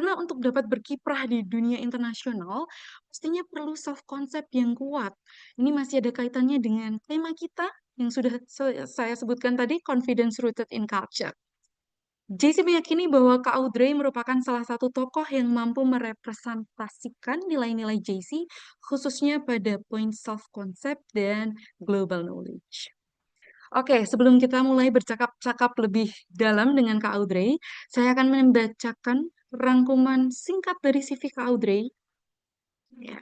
Karena untuk dapat berkiprah di dunia internasional, pastinya perlu self concept yang kuat. Ini masih ada kaitannya dengan tema kita yang sudah saya sebutkan tadi, confidence rooted in culture. JC meyakini bahwa Kak Audrey merupakan salah satu tokoh yang mampu merepresentasikan nilai-nilai JC, khususnya pada poin self-concept dan global knowledge. Oke, sebelum kita mulai bercakap-cakap lebih dalam dengan Kak Audrey, saya akan membacakan rangkuman singkat dari CV Kak Audrey. Ya.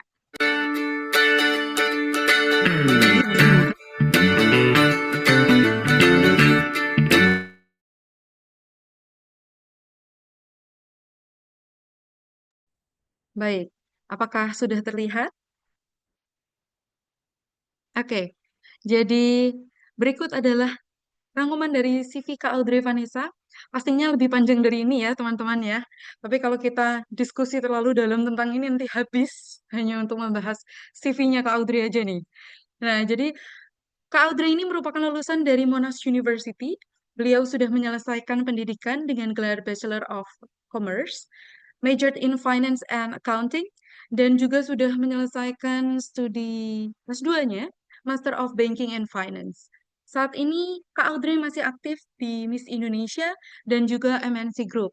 Baik, apakah sudah terlihat? Oke, jadi berikut adalah rangkuman dari CV Kak Audrey Vanessa. Pastinya lebih panjang dari ini ya, teman-teman ya. Tapi kalau kita diskusi terlalu dalam tentang ini nanti habis hanya untuk membahas CV-nya Kak Audrey aja nih. Nah, jadi Kak Audrey ini merupakan lulusan dari Monash University. Beliau sudah menyelesaikan pendidikan dengan gelar Bachelor of Commerce, majored in Finance and Accounting, dan juga sudah menyelesaikan studi S2-nya, Master of Banking and Finance. Saat ini, Kak Audrey masih aktif di Miss Indonesia dan juga MNC Group.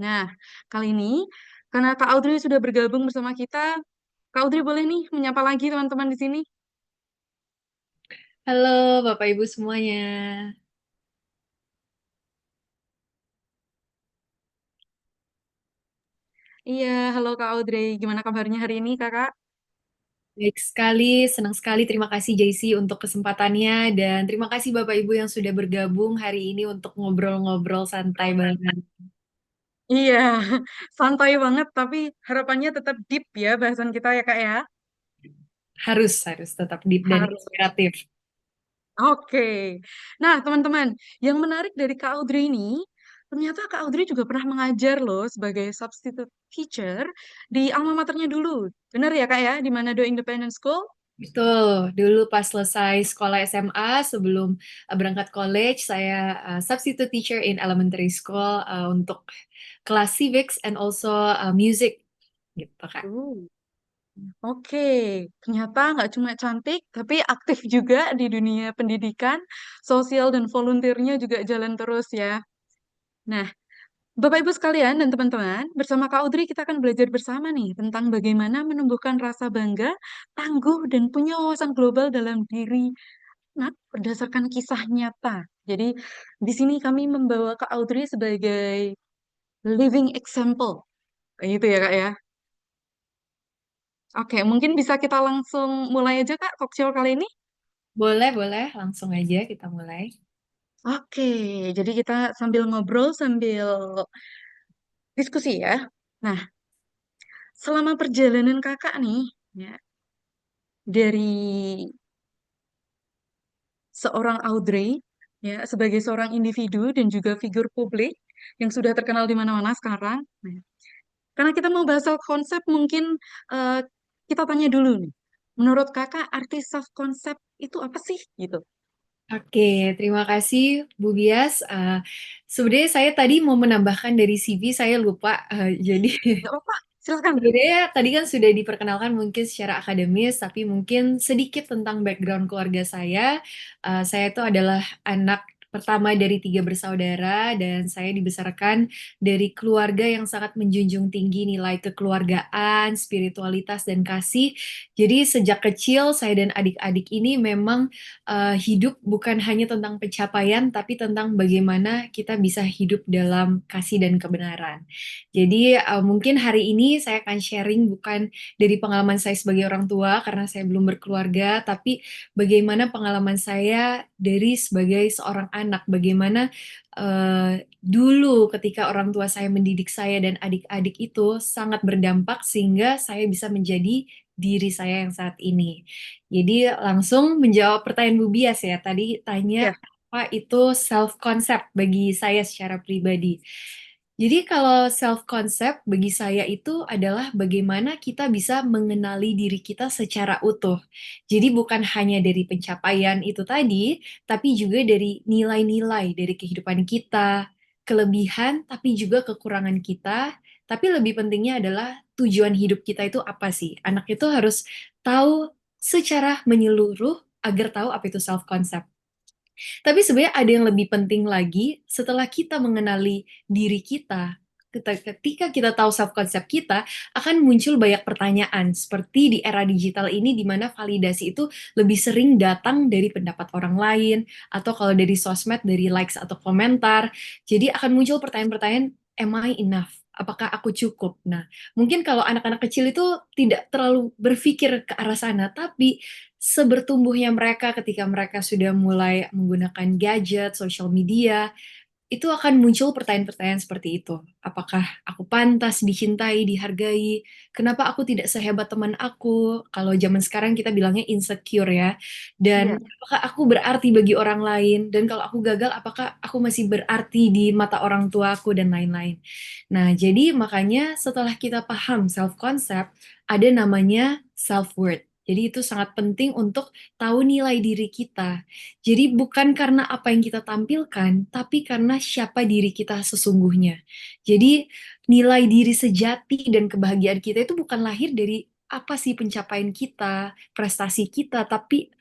Nah, kali ini, karena Kak Audrey sudah bergabung bersama kita, Kak Audrey boleh nih menyapa lagi teman-teman di sini. Halo Bapak Ibu semuanya. Iya, halo Kak Audrey. Gimana kabarnya hari ini, Kakak? Baik sekali, senang sekali. Terima kasih JC untuk kesempatannya dan terima kasih Bapak Ibu yang sudah bergabung hari ini untuk ngobrol-ngobrol santai bareng. Iya, santai banget, tapi harapannya tetap deep ya bahasan kita ya, Kak ya. Harus tetap deep dan Harus. inspiratif. Oke. Nah, teman-teman, yang menarik dari Kak Audrey ini, ternyata Kak Audrey juga pernah mengajar loh sebagai substitute teacher di alma maternya dulu. Benar ya, Kak ya? Di Manado Independent School? Betul, dulu pas selesai sekolah SMA sebelum berangkat college, saya substitute teacher in elementary school untuk kelas civics and also music gitu Kak. Uh. Oke, ternyata nggak cuma cantik, tapi aktif juga di dunia pendidikan, sosial dan volunteernya juga jalan terus ya. Nah, Bapak Ibu sekalian dan teman-teman, bersama Kak Audrey kita akan belajar bersama nih tentang bagaimana menumbuhkan rasa bangga, tangguh, dan punya wawasan global dalam diri anak berdasarkan kisah nyata. Jadi, di sini kami membawa Kak Audrey sebagai living example. Kayak gitu ya, Kak ya. Oke, mungkin bisa kita langsung mulai aja, Kak, talkshow kali ini. Boleh, langsung aja kita mulai. Oke, jadi kita sambil ngobrol, sambil diskusi ya. Nah, selama perjalanan kakak nih, ya, dari seorang Audrey, ya, sebagai seorang individu dan juga figur publik yang sudah terkenal di mana-mana sekarang. Nah, karena kita mau bahas soal konsep, mungkin eh, kita tanya dulu nih. Menurut kakak, arti self konsep itu apa sih? Gitu. Oke, terima kasih Bu Bias. Sebenarnya saya tadi mau menambahkan dari CV, saya lupa. Jadi Nggak apa-apa, silakan. sebenarnya tadi kan sudah diperkenalkan mungkin secara akademis, tapi mungkin sedikit tentang background keluarga saya. Saya itu adalah anak pertama dari tiga bersaudara dan saya dibesarkan dari keluarga yang sangat menjunjung tinggi nilai kekeluargaan, spiritualitas, dan kasih. Jadi sejak kecil saya dan adik-adik ini memang hidup bukan hanya tentang pencapaian, tapi tentang bagaimana kita bisa hidup dalam kasih dan kebenaran. Jadi mungkin hari ini saya akan sharing bukan dari pengalaman saya sebagai orang tua karena saya belum berkeluarga, tapi bagaimana pengalaman saya dari sebagai seorang anak, bagaimana dulu ketika orang tua saya mendidik saya dan adik-adik itu sangat berdampak sehingga saya bisa menjadi diri saya yang saat ini. Jadi langsung menjawab pertanyaan Bu Bias ya, tadi tanya Ya, apa itu self concept bagi saya secara pribadi. Jadi kalau self concept bagi saya itu adalah bagaimana kita bisa mengenali diri kita secara utuh. Jadi bukan hanya dari pencapaian itu tadi, tapi juga dari nilai-nilai dari kehidupan kita, kelebihan tapi juga kekurangan kita, Tapi lebih pentingnya adalah tujuan hidup kita itu apa sih? Anak itu harus tahu secara menyeluruh agar tahu apa itu self concept. Tapi sebenarnya ada yang lebih penting lagi setelah kita mengenali diri kita. Ketika kita tahu self concept kita, akan muncul banyak pertanyaan. Seperti di era digital ini, di mana validasi itu lebih sering datang dari pendapat orang lain, atau kalau dari sosmed, dari likes atau komentar. Jadi akan muncul pertanyaan-pertanyaan, am I enough? Apakah aku cukup? Nah, mungkin kalau anak-anak kecil itu tidak terlalu berpikir ke arah sana, tapi sebertumbuhnya mereka ketika mereka sudah mulai menggunakan gadget, social media, itu akan muncul pertanyaan-pertanyaan seperti itu. Apakah aku pantas dicintai, dihargai? Kenapa aku tidak sehebat teman aku? Kalau zaman sekarang kita bilangnya insecure ya. Iya. Dan apakah aku berarti bagi orang lain? Dan kalau aku gagal, apakah aku masih berarti di mata orang tua aku dan lain-lain. Nah, jadi makanya setelah kita paham self-concept, ada namanya self-worth. Jadi itu sangat penting untuk tahu nilai diri kita. Jadi bukan karena apa yang kita tampilkan, tapi karena siapa diri kita sesungguhnya. Jadi nilai diri sejati dan kebahagiaan kita itu bukan lahir dari apa sih pencapaian kita, prestasi kita, tapi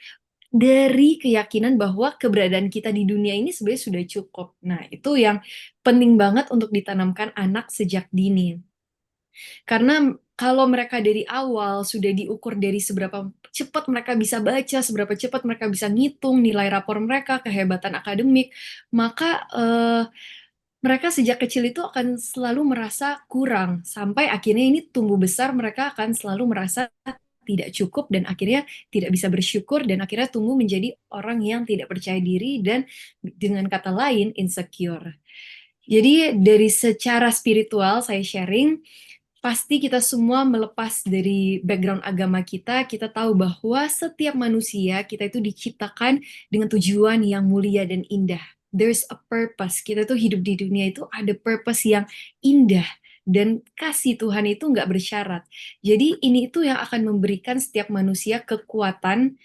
dari keyakinan bahwa keberadaan kita di dunia ini sebenarnya sudah cukup. Nah, itu yang penting banget untuk ditanamkan anak sejak dini. Karena kalau mereka dari awal sudah diukur dari seberapa cepat mereka bisa baca, seberapa cepat mereka bisa ngitung nilai rapor mereka, kehebatan akademik, maka mereka sejak kecil itu akan selalu merasa kurang. Sampai akhirnya ini tumbuh besar, mereka akan selalu merasa tidak cukup dan akhirnya tidak bisa bersyukur dan akhirnya tumbuh menjadi orang yang tidak percaya diri dan dengan kata lain insecure. Jadi dari secara spiritual saya sharing, pasti kita semua melepas dari background agama kita, kita tahu bahwa setiap manusia kita itu diciptakan dengan tujuan yang mulia dan indah. There's a purpose. Kita tuh hidup di dunia itu ada purpose yang indah dan kasih Tuhan itu nggak bersyarat. Jadi ini itu yang akan memberikan setiap manusia kekuatan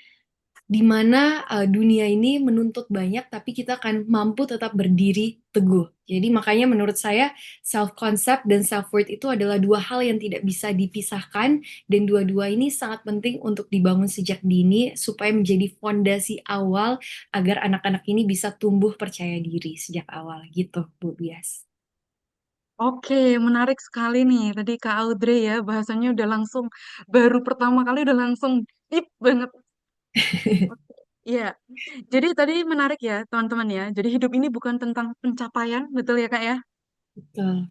di mana dunia ini menuntut banyak, tapi kita akan mampu tetap berdiri teguh. Jadi makanya menurut saya self-concept dan self-worth itu adalah dua hal yang tidak bisa dipisahkan, dan dua-dua ini sangat penting untuk dibangun sejak dini supaya menjadi fondasi awal agar anak-anak ini bisa tumbuh percaya diri sejak awal gitu, Bu Bias. Oke, menarik sekali nih. Tadi Kak Audrey ya, bahasanya udah langsung, baru pertama kali udah langsung deep banget. Oke. Iya, jadi tadi menarik ya teman-teman ya. Jadi hidup ini bukan tentang pencapaian, betul ya Kak ya? Betul.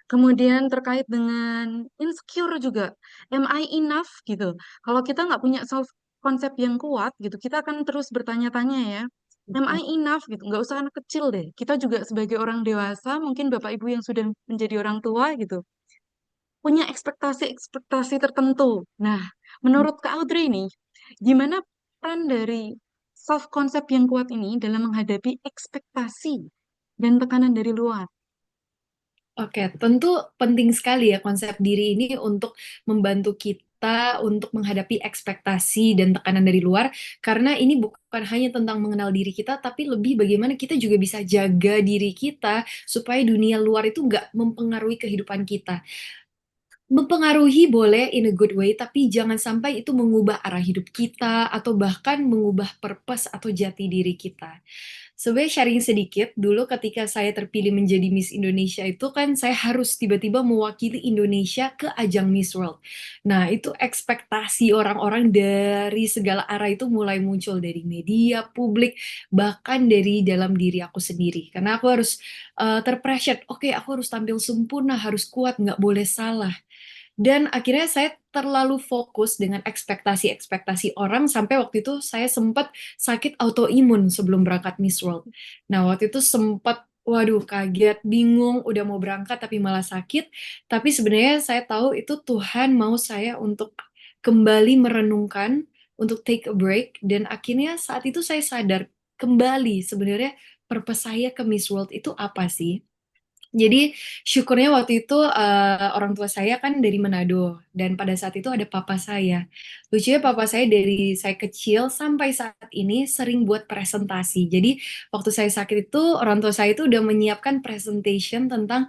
Kemudian terkait dengan insecure juga, am I enough gitu. Kalau kita nggak punya self konsep yang kuat gitu, kita akan terus bertanya-tanya ya, am I enough gitu. Nggak usah anak kecil deh. Kita juga sebagai orang dewasa, mungkin bapak ibu yang sudah menjadi orang tua gitu, punya ekspektasi-ekspektasi tertentu. Nah, menurut Kak Audrey ini, gimana peran dari self konsep yang kuat ini dalam menghadapi ekspektasi dan tekanan dari luar? Oke, tentu penting sekali ya konsep diri ini untuk membantu kita untuk menghadapi ekspektasi dan tekanan dari luar, karena ini bukan hanya tentang mengenal diri kita, tapi lebih bagaimana kita juga bisa jaga diri kita supaya dunia luar itu nggak mempengaruhi kehidupan kita. Mempengaruhi boleh in a good way, tapi jangan sampai itu mengubah arah hidup kita atau bahkan mengubah purpose atau jati diri kita. Sebenarnya sharing sedikit, dulu ketika saya terpilih menjadi Miss Indonesia itu kan saya harus tiba-tiba mewakili Indonesia ke ajang Miss World. Nah, itu ekspektasi orang-orang dari segala arah itu mulai muncul dari media, publik, bahkan dari dalam diri aku sendiri. Karena aku harus terpressure, oke aku harus tampil sempurna, harus kuat, nggak boleh salah. Dan akhirnya saya terlalu fokus dengan ekspektasi-ekspektasi orang sampai waktu itu saya sempat sakit autoimun sebelum berangkat Miss World. Nah, waktu itu sempat waduh kaget, bingung, udah mau berangkat tapi malah sakit. Tapi sebenarnya saya tahu itu Tuhan mau saya untuk kembali merenungkan, untuk take a break, dan akhirnya saat itu saya sadar kembali sebenarnya purpose saya ke Miss World itu apa sih? Jadi syukurnya waktu itu orang tua saya kan dari Manado dan pada saat itu ada papa saya. Lucunya papa saya dari saya kecil sampai saat ini sering buat presentasi. Jadi waktu saya sakit itu orang tua saya itu udah menyiapkan presentation tentang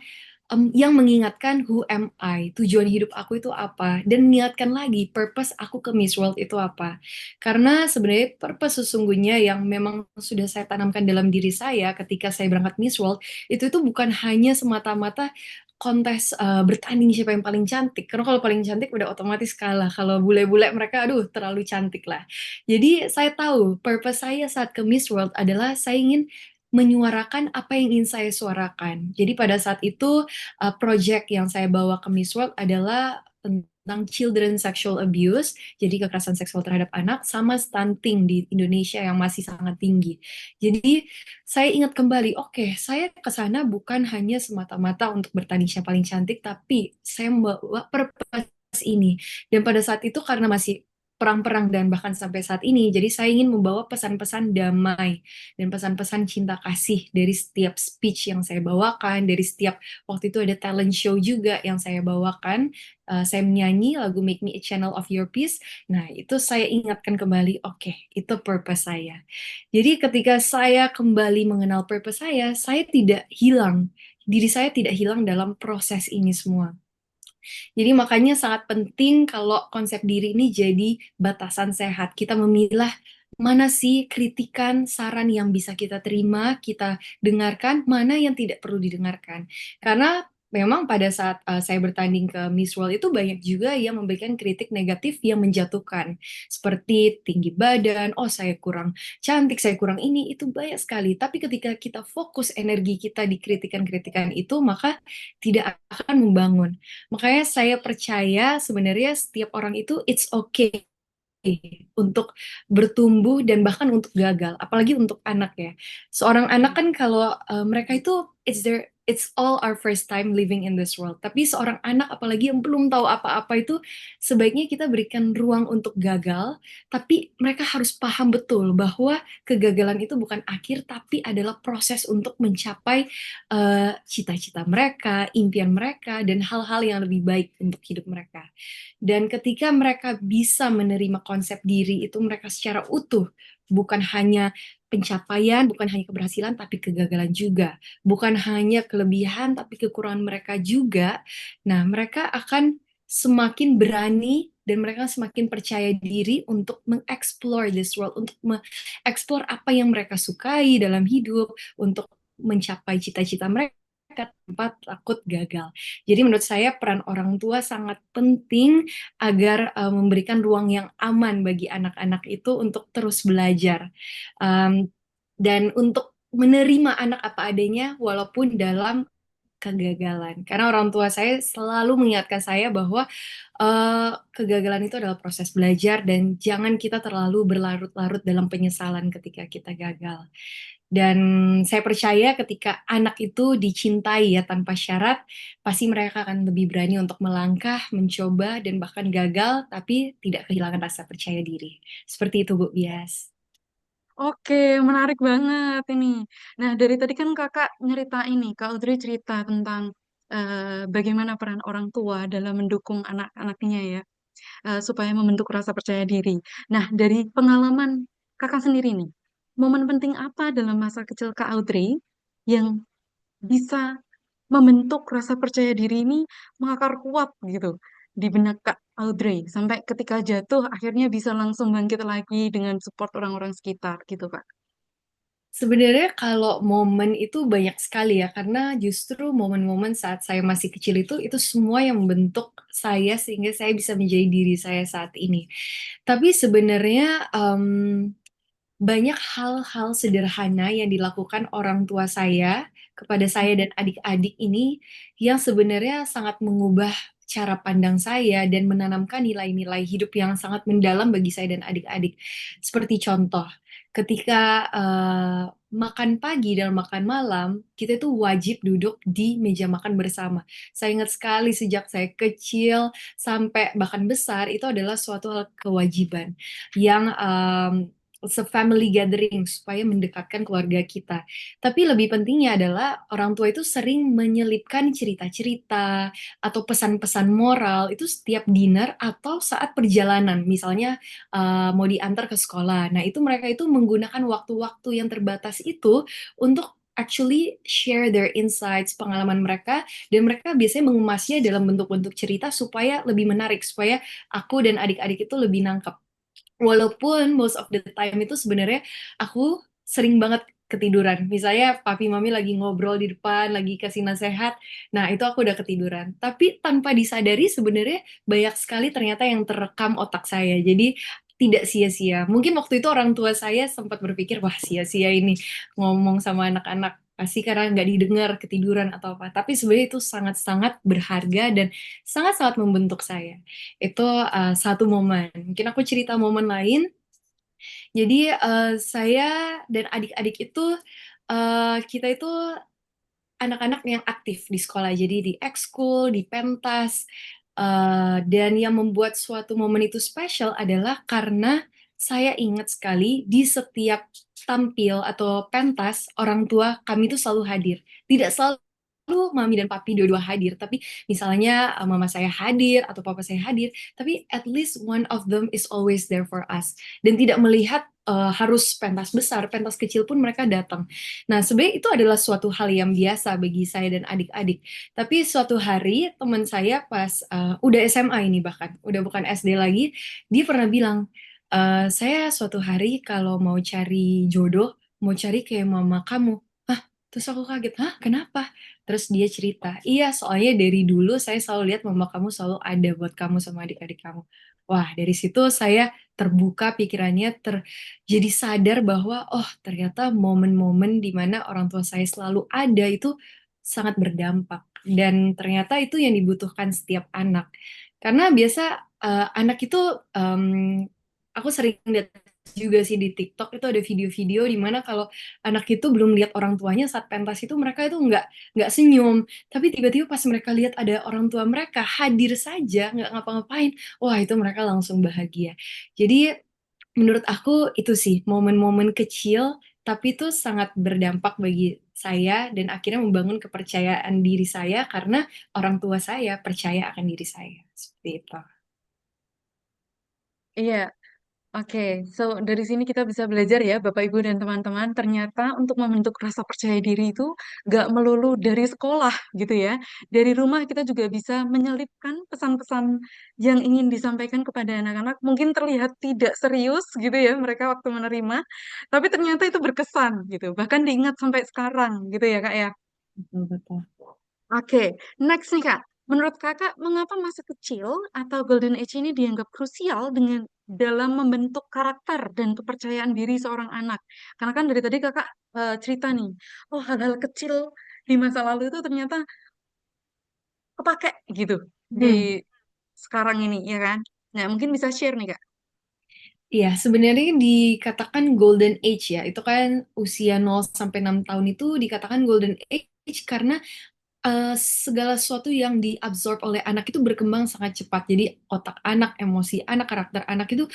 yang mengingatkan who am I, tujuan hidup aku itu apa, dan mengingatkan lagi purpose aku ke Miss World itu apa. Karena sebenarnya purpose sesungguhnya yang memang sudah saya tanamkan dalam diri saya ketika saya berangkat Miss World, itu bukan hanya semata-mata kontes bertanding siapa yang paling cantik. Karena kalau paling cantik udah otomatis kalah. Kalau bule-bule mereka, aduh, terlalu cantik lah. Jadi saya tahu purpose saya saat ke Miss World adalah saya ingin menyuarakan apa yang ingin saya suarakan. Jadi pada saat itu project yang saya bawa ke Miss World adalah tentang children sexual abuse, jadi kekerasan seksual terhadap anak, sama stunting di Indonesia yang masih sangat tinggi. Jadi saya ingat kembali, oke, saya ke sana bukan hanya semata-mata untuk bertanding siapa paling cantik, tapi saya membawa purpose ini. Dan pada saat itu karena masih perang-perang dan bahkan sampai saat ini, jadi saya ingin membawa pesan-pesan damai dan pesan-pesan cinta kasih dari setiap speech yang saya bawakan, dari setiap waktu itu ada talent show juga yang saya bawakan. Saya menyanyi lagu Make Me a Channel of Your Peace. Nah, itu saya ingatkan kembali, oke, itu purpose saya. Jadi ketika saya kembali mengenal purpose saya tidak hilang. Diri saya tidak hilang dalam proses ini semua. Jadi makanya sangat penting kalau konsep diri ini jadi batasan sehat. Kita memilah mana sih kritikan, saran yang bisa kita terima, kita dengarkan, mana yang tidak perlu didengarkan. Karena memang pada saat saya bertanding ke Miss World itu banyak juga yang memberikan kritik negatif yang menjatuhkan. Seperti tinggi badan, oh saya kurang cantik, saya kurang ini, itu banyak sekali. Tapi ketika kita fokus energi kita di kritikan-kritikan itu, maka tidak akan membangun. Makanya saya percaya sebenarnya setiap orang itu it's okay untuk bertumbuh dan bahkan untuk gagal, apalagi untuk anak ya. Seorang anak kan kalau mereka itu it's all our first time living in this world. Tapi seorang anak apalagi yang belum tahu apa-apa itu sebaiknya kita berikan ruang untuk gagal, tapi mereka harus paham betul bahwa kegagalan itu bukan akhir tapi adalah proses untuk mencapai cita-cita mereka, impian mereka dan hal-hal yang lebih baik untuk hidup mereka. Dan ketika mereka bisa menerima konsep diri itu mereka secara utuh, bukan hanya pencapaian, bukan hanya keberhasilan, tapi kegagalan juga. Bukan hanya kelebihan, tapi kekurangan mereka juga. Nah, mereka akan semakin berani dan mereka semakin percaya diri untuk mengeksplor this world, untuk mengeksplor apa yang mereka sukai dalam hidup, untuk mencapai cita-cita mereka tanpa takut gagal. Jadi menurut saya peran orang tua sangat penting agar memberikan ruang yang aman bagi anak-anak itu untuk terus belajar. Um, dan untuk menerima anak apa adanya walaupun dalam kegagalan. Karena orang tua saya selalu mengingatkan saya bahwa kegagalan itu adalah proses belajar dan jangan kita terlalu berlarut-larut dalam penyesalan ketika kita gagal. Dan saya percaya ketika anak itu dicintai ya tanpa syarat, pasti mereka akan lebih berani untuk melangkah, mencoba, dan bahkan gagal, tapi tidak kehilangan rasa percaya diri. Seperti itu, Bu Bias. Oke, menarik banget ini. Nah, dari tadi kan kakak nyerita ini, Kak Audrey cerita tentang bagaimana peran orang tua dalam mendukung anak-anaknya ya, supaya membentuk rasa percaya diri. Nah, dari pengalaman kakak sendiri nih, momen penting apa dalam masa kecil Kak Audrey yang bisa membentuk rasa percaya diri ini mengakar kuat gitu di benak Kak Audrey sampai ketika jatuh akhirnya bisa langsung bangkit lagi dengan support orang-orang sekitar gitu Kak. Sebenarnya kalau momen itu banyak sekali ya, karena justru momen-momen saat saya masih kecil itu semua yang membentuk saya sehingga saya bisa menjadi diri saya saat ini. Tapi sebenarnya banyak hal-hal sederhana yang dilakukan orang tua saya kepada saya dan adik-adik ini yang sebenarnya sangat mengubah cara pandang saya dan menanamkan nilai-nilai hidup yang sangat mendalam bagi saya dan adik-adik. Seperti contoh, ketika makan pagi dan makan malam, kita itu wajib duduk di meja makan bersama. Saya ingat sekali sejak saya kecil sampai bahkan besar, itu adalah suatu hal kewajiban yang se-family gathering supaya mendekatkan keluarga kita. Tapi lebih pentingnya adalah orang tua itu sering menyelipkan cerita-cerita atau pesan-pesan moral itu setiap dinner atau saat perjalanan. Misalnya mau diantar ke sekolah. Nah, itu mereka itu menggunakan waktu-waktu yang terbatas itu untuk actually share their insights, pengalaman mereka, dan mereka biasanya mengemasnya dalam bentuk-bentuk cerita supaya lebih menarik, supaya aku dan adik-adik itu lebih nangkep. Walaupun most of the time itu sebenarnya aku sering banget ketiduran. Misalnya papi mami lagi ngobrol di depan, lagi kasih nasihat, nah itu aku udah ketiduran. Tapi tanpa disadari sebenarnya banyak sekali ternyata yang terekam otak saya. Jadi tidak sia-sia. Mungkin waktu itu orang tua saya sempat berpikir, wah sia-sia ini ngomong sama anak-anak. Pasti karena nggak didengar, ketiduran atau apa. Tapi sebenarnya itu sangat-sangat berharga dan sangat-sangat membentuk saya. Itu satu momen. Mungkin aku cerita momen lain. Jadi saya dan adik-adik itu kita itu anak-anak yang aktif di sekolah. Jadi di ekskul, di pentas. Dan yang membuat suatu momen itu spesial adalah karena saya ingat sekali di setiap tampil atau pentas, orang tua kami itu selalu hadir. Tidak selalu mami dan papi dua-dua hadir, tapi misalnya mama saya hadir atau papa saya hadir, tapi at least one of them is always there for us. Dan tidak melihat harus pentas besar, pentas kecil pun mereka datang. Nah, sebenarnya itu adalah suatu hal yang biasa bagi saya dan adik-adik. Tapi suatu hari teman saya pas udah SMA ini bahkan, udah bukan SD lagi, dia pernah bilang, saya suatu hari kalau mau cari jodoh, mau cari kayak mama kamu. Hah? Terus aku kaget, hah kenapa? Terus dia cerita, iya soalnya dari dulu saya selalu lihat mama kamu selalu ada buat kamu sama adik-adik kamu. Wah, dari situ saya terbuka pikirannya, jadi sadar bahwa oh ternyata momen-momen di mana orang tua saya selalu ada itu sangat berdampak dan ternyata itu yang dibutuhkan setiap anak. Karena biasa anak itu em, aku sering lihat juga sih di TikTok itu ada video-video di mana kalau anak itu belum lihat orang tuanya saat pentas itu mereka itu nggak senyum, tapi tiba-tiba pas mereka lihat ada orang tua mereka hadir saja nggak ngapa-ngapain, wah itu mereka langsung bahagia. Jadi menurut aku itu sih momen-momen kecil tapi itu sangat berdampak bagi saya dan akhirnya membangun kepercayaan diri saya karena orang tua saya percaya akan diri saya. Seperti itu. Iya, oke, so dari sini kita bisa belajar ya, Bapak Ibu dan teman-teman, ternyata untuk membentuk rasa percaya diri itu gak melulu dari sekolah gitu ya. Dari rumah kita juga bisa menyelipkan pesan-pesan yang ingin disampaikan kepada anak-anak. Mungkin terlihat tidak serius gitu ya mereka waktu menerima, tapi ternyata itu berkesan gitu, bahkan diingat sampai sekarang gitu ya Kak ya. Betul, betul. Oke, next nih Kak. Menurut Kakak, mengapa masa kecil atau golden age ini dianggap krusial dengan dalam membentuk karakter dan kepercayaan diri seorang anak? Karena kan dari tadi Kakak cerita nih, oh hal-hal kecil di masa lalu itu ternyata kepake gitu di Hmm. sekarang ini, ya kan? Nah, mungkin bisa share nih Kak. Iya, sebenarnya dikatakan golden age ya. Itu kan usia 0 sampai 6 tahun itu dikatakan golden age karena segala sesuatu yang diabsorb oleh anak itu berkembang sangat cepat. Jadi otak anak, emosi anak, karakter anak itu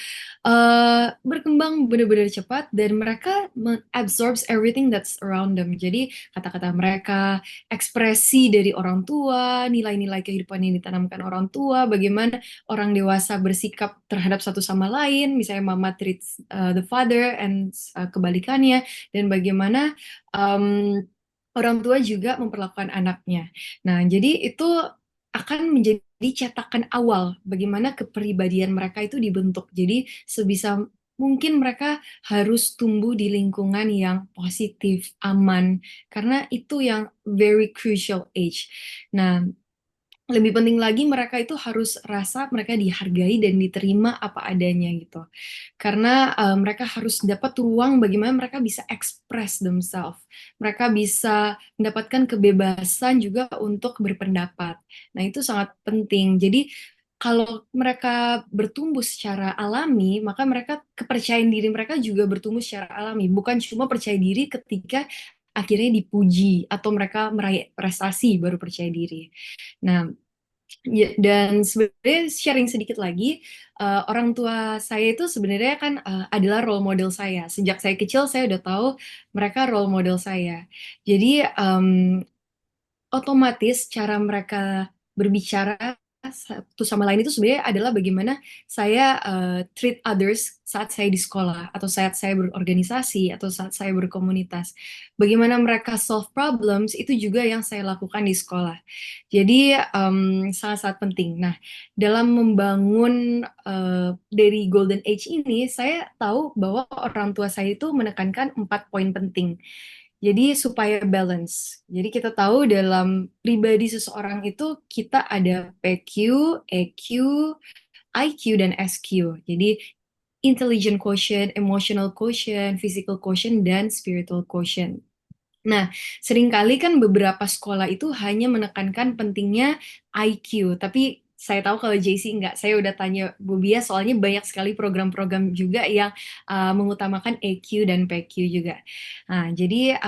berkembang benar-benar cepat dan mereka absorbs everything that's around them. Jadi kata-kata mereka, ekspresi dari orang tua, nilai-nilai kehidupan yang ditanamkan orang tua, bagaimana orang dewasa bersikap terhadap satu sama lain, misalnya mama treats the father and kebalikannya, dan bagaimana um, orang tua juga memperlakukan anaknya. Nah, jadi itu akan menjadi cetakan awal bagaimana kepribadian mereka itu dibentuk. Jadi sebisa mungkin mereka harus tumbuh di lingkungan yang positif, aman, karena itu yang very crucial age. Nah, lebih penting lagi mereka itu harus rasa mereka dihargai dan diterima apa adanya gitu. Karena mereka harus dapat ruang bagaimana mereka bisa express themselves. Mereka bisa mendapatkan kebebasan juga untuk berpendapat. Nah, itu sangat penting. Jadi kalau mereka bertumbuh secara alami, maka mereka kepercayaan diri mereka juga bertumbuh secara alami, bukan cuma percaya diri ketika akhirnya dipuji atau mereka meraih prestasi baru percaya diri. Nah, ya, dan sebenarnya sharing sedikit lagi, orang tua saya itu sebenarnya kan adalah role model saya. Sejak saya kecil saya udah tahu mereka role model saya. Jadi otomatis cara mereka berbicara satu sama lain itu sebenarnya adalah bagaimana saya treat others saat saya di sekolah atau saat saya berorganisasi atau saat saya berkomunitas. Bagaimana mereka solve problems itu juga yang saya lakukan di sekolah. Jadi sangat-sangat penting. Nah, dalam membangun dari Golden Age ini, saya tahu bahwa orang tua saya itu menekankan 4 poin penting. Jadi supaya balance. Jadi kita tahu dalam pribadi seseorang itu kita ada PQ, EQ, IQ, dan SQ. Jadi intelligent quotient, emotional quotient, physical quotient, dan spiritual quotient. Nah, seringkali kan beberapa sekolah itu hanya menekankan pentingnya IQ, tapi saya tahu kalau JC enggak. Saya udah tanya Bu Bia, soalnya banyak sekali program-program juga yang mengutamakan EQ dan PQ juga. Nah, jadi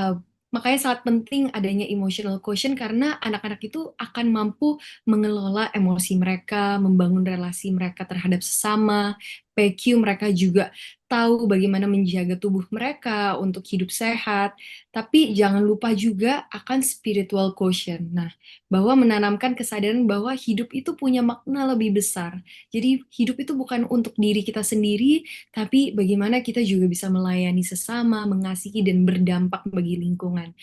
makanya sangat penting adanya emotional quotient karena anak-anak itu akan mampu mengelola emosi mereka, membangun relasi mereka terhadap sesama. PQ mereka juga tahu bagaimana menjaga tubuh mereka untuk hidup sehat. Tapi jangan lupa juga akan spiritual quotient. Nah, bahwa menanamkan kesadaran bahwa hidup itu punya makna lebih besar. Jadi hidup itu bukan untuk diri kita sendiri, tapi bagaimana kita juga bisa melayani sesama, mengasihi dan berdampak bagi lingkungan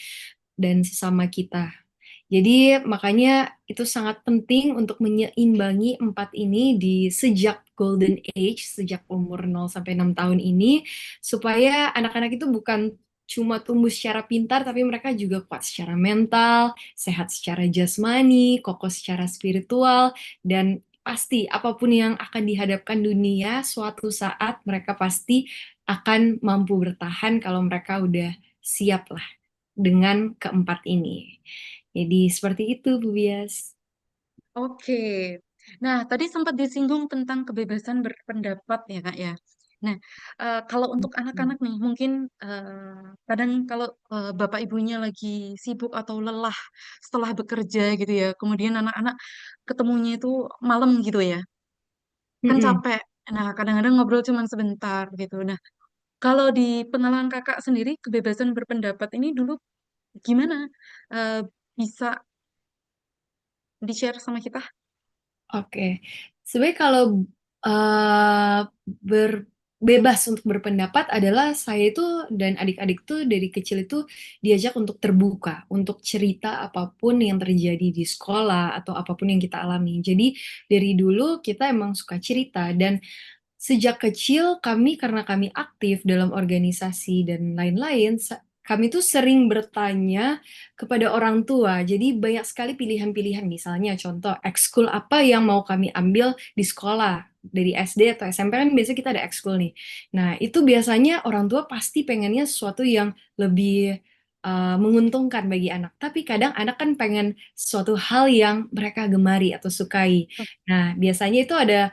dan sesama kita. Jadi makanya itu sangat penting untuk menyeimbangi 4 ini di sejak golden age, sejak umur 0 sampai 6 tahun ini, supaya anak-anak itu bukan cuma tumbuh secara pintar, tapi mereka juga kuat secara mental, sehat secara jasmani, kokoh secara spiritual, dan pasti apapun yang akan dihadapkan dunia, suatu saat mereka pasti akan mampu bertahan kalau mereka udah siap lah dengan keempat ini. Jadi seperti itu, Bu Bias. Oke. Nah, tadi sempat disinggung tentang kebebasan berpendapat ya, Kak ya. Nah, kalau untuk anak-anak nih, mungkin kadang kalau bapak ibunya lagi sibuk atau lelah setelah bekerja gitu ya, kemudian anak-anak ketemunya itu malam gitu ya, kan Mm-mm. capek. Nah, kadang-kadang ngobrol cuma sebentar gitu. Nah, kalau di pengalaman kakak sendiri, kebebasan berpendapat ini dulu gimana? Eh, bisa di-share sama kita? Oke, sebenarnya kalau uh, bebas untuk berpendapat adalah saya itu dan adik-adik tuh dari kecil itu diajak untuk terbuka, untuk cerita apapun yang terjadi di sekolah atau apapun yang kita alami. Jadi dari dulu kita emang suka cerita dan sejak kecil kami karena kami aktif dalam organisasi dan lain-lain, kami tuh sering bertanya kepada orang tua. Jadi banyak sekali pilihan-pilihan, misalnya contoh ekskul apa yang mau kami ambil di sekolah. Dari SD atau SMP kan biasanya kita ada ekskul nih. Nah, itu biasanya orang tua pasti pengennya sesuatu yang lebih menguntungkan bagi anak. Tapi kadang anak kan pengen sesuatu hal yang mereka gemari atau sukai. Nah, biasanya itu ada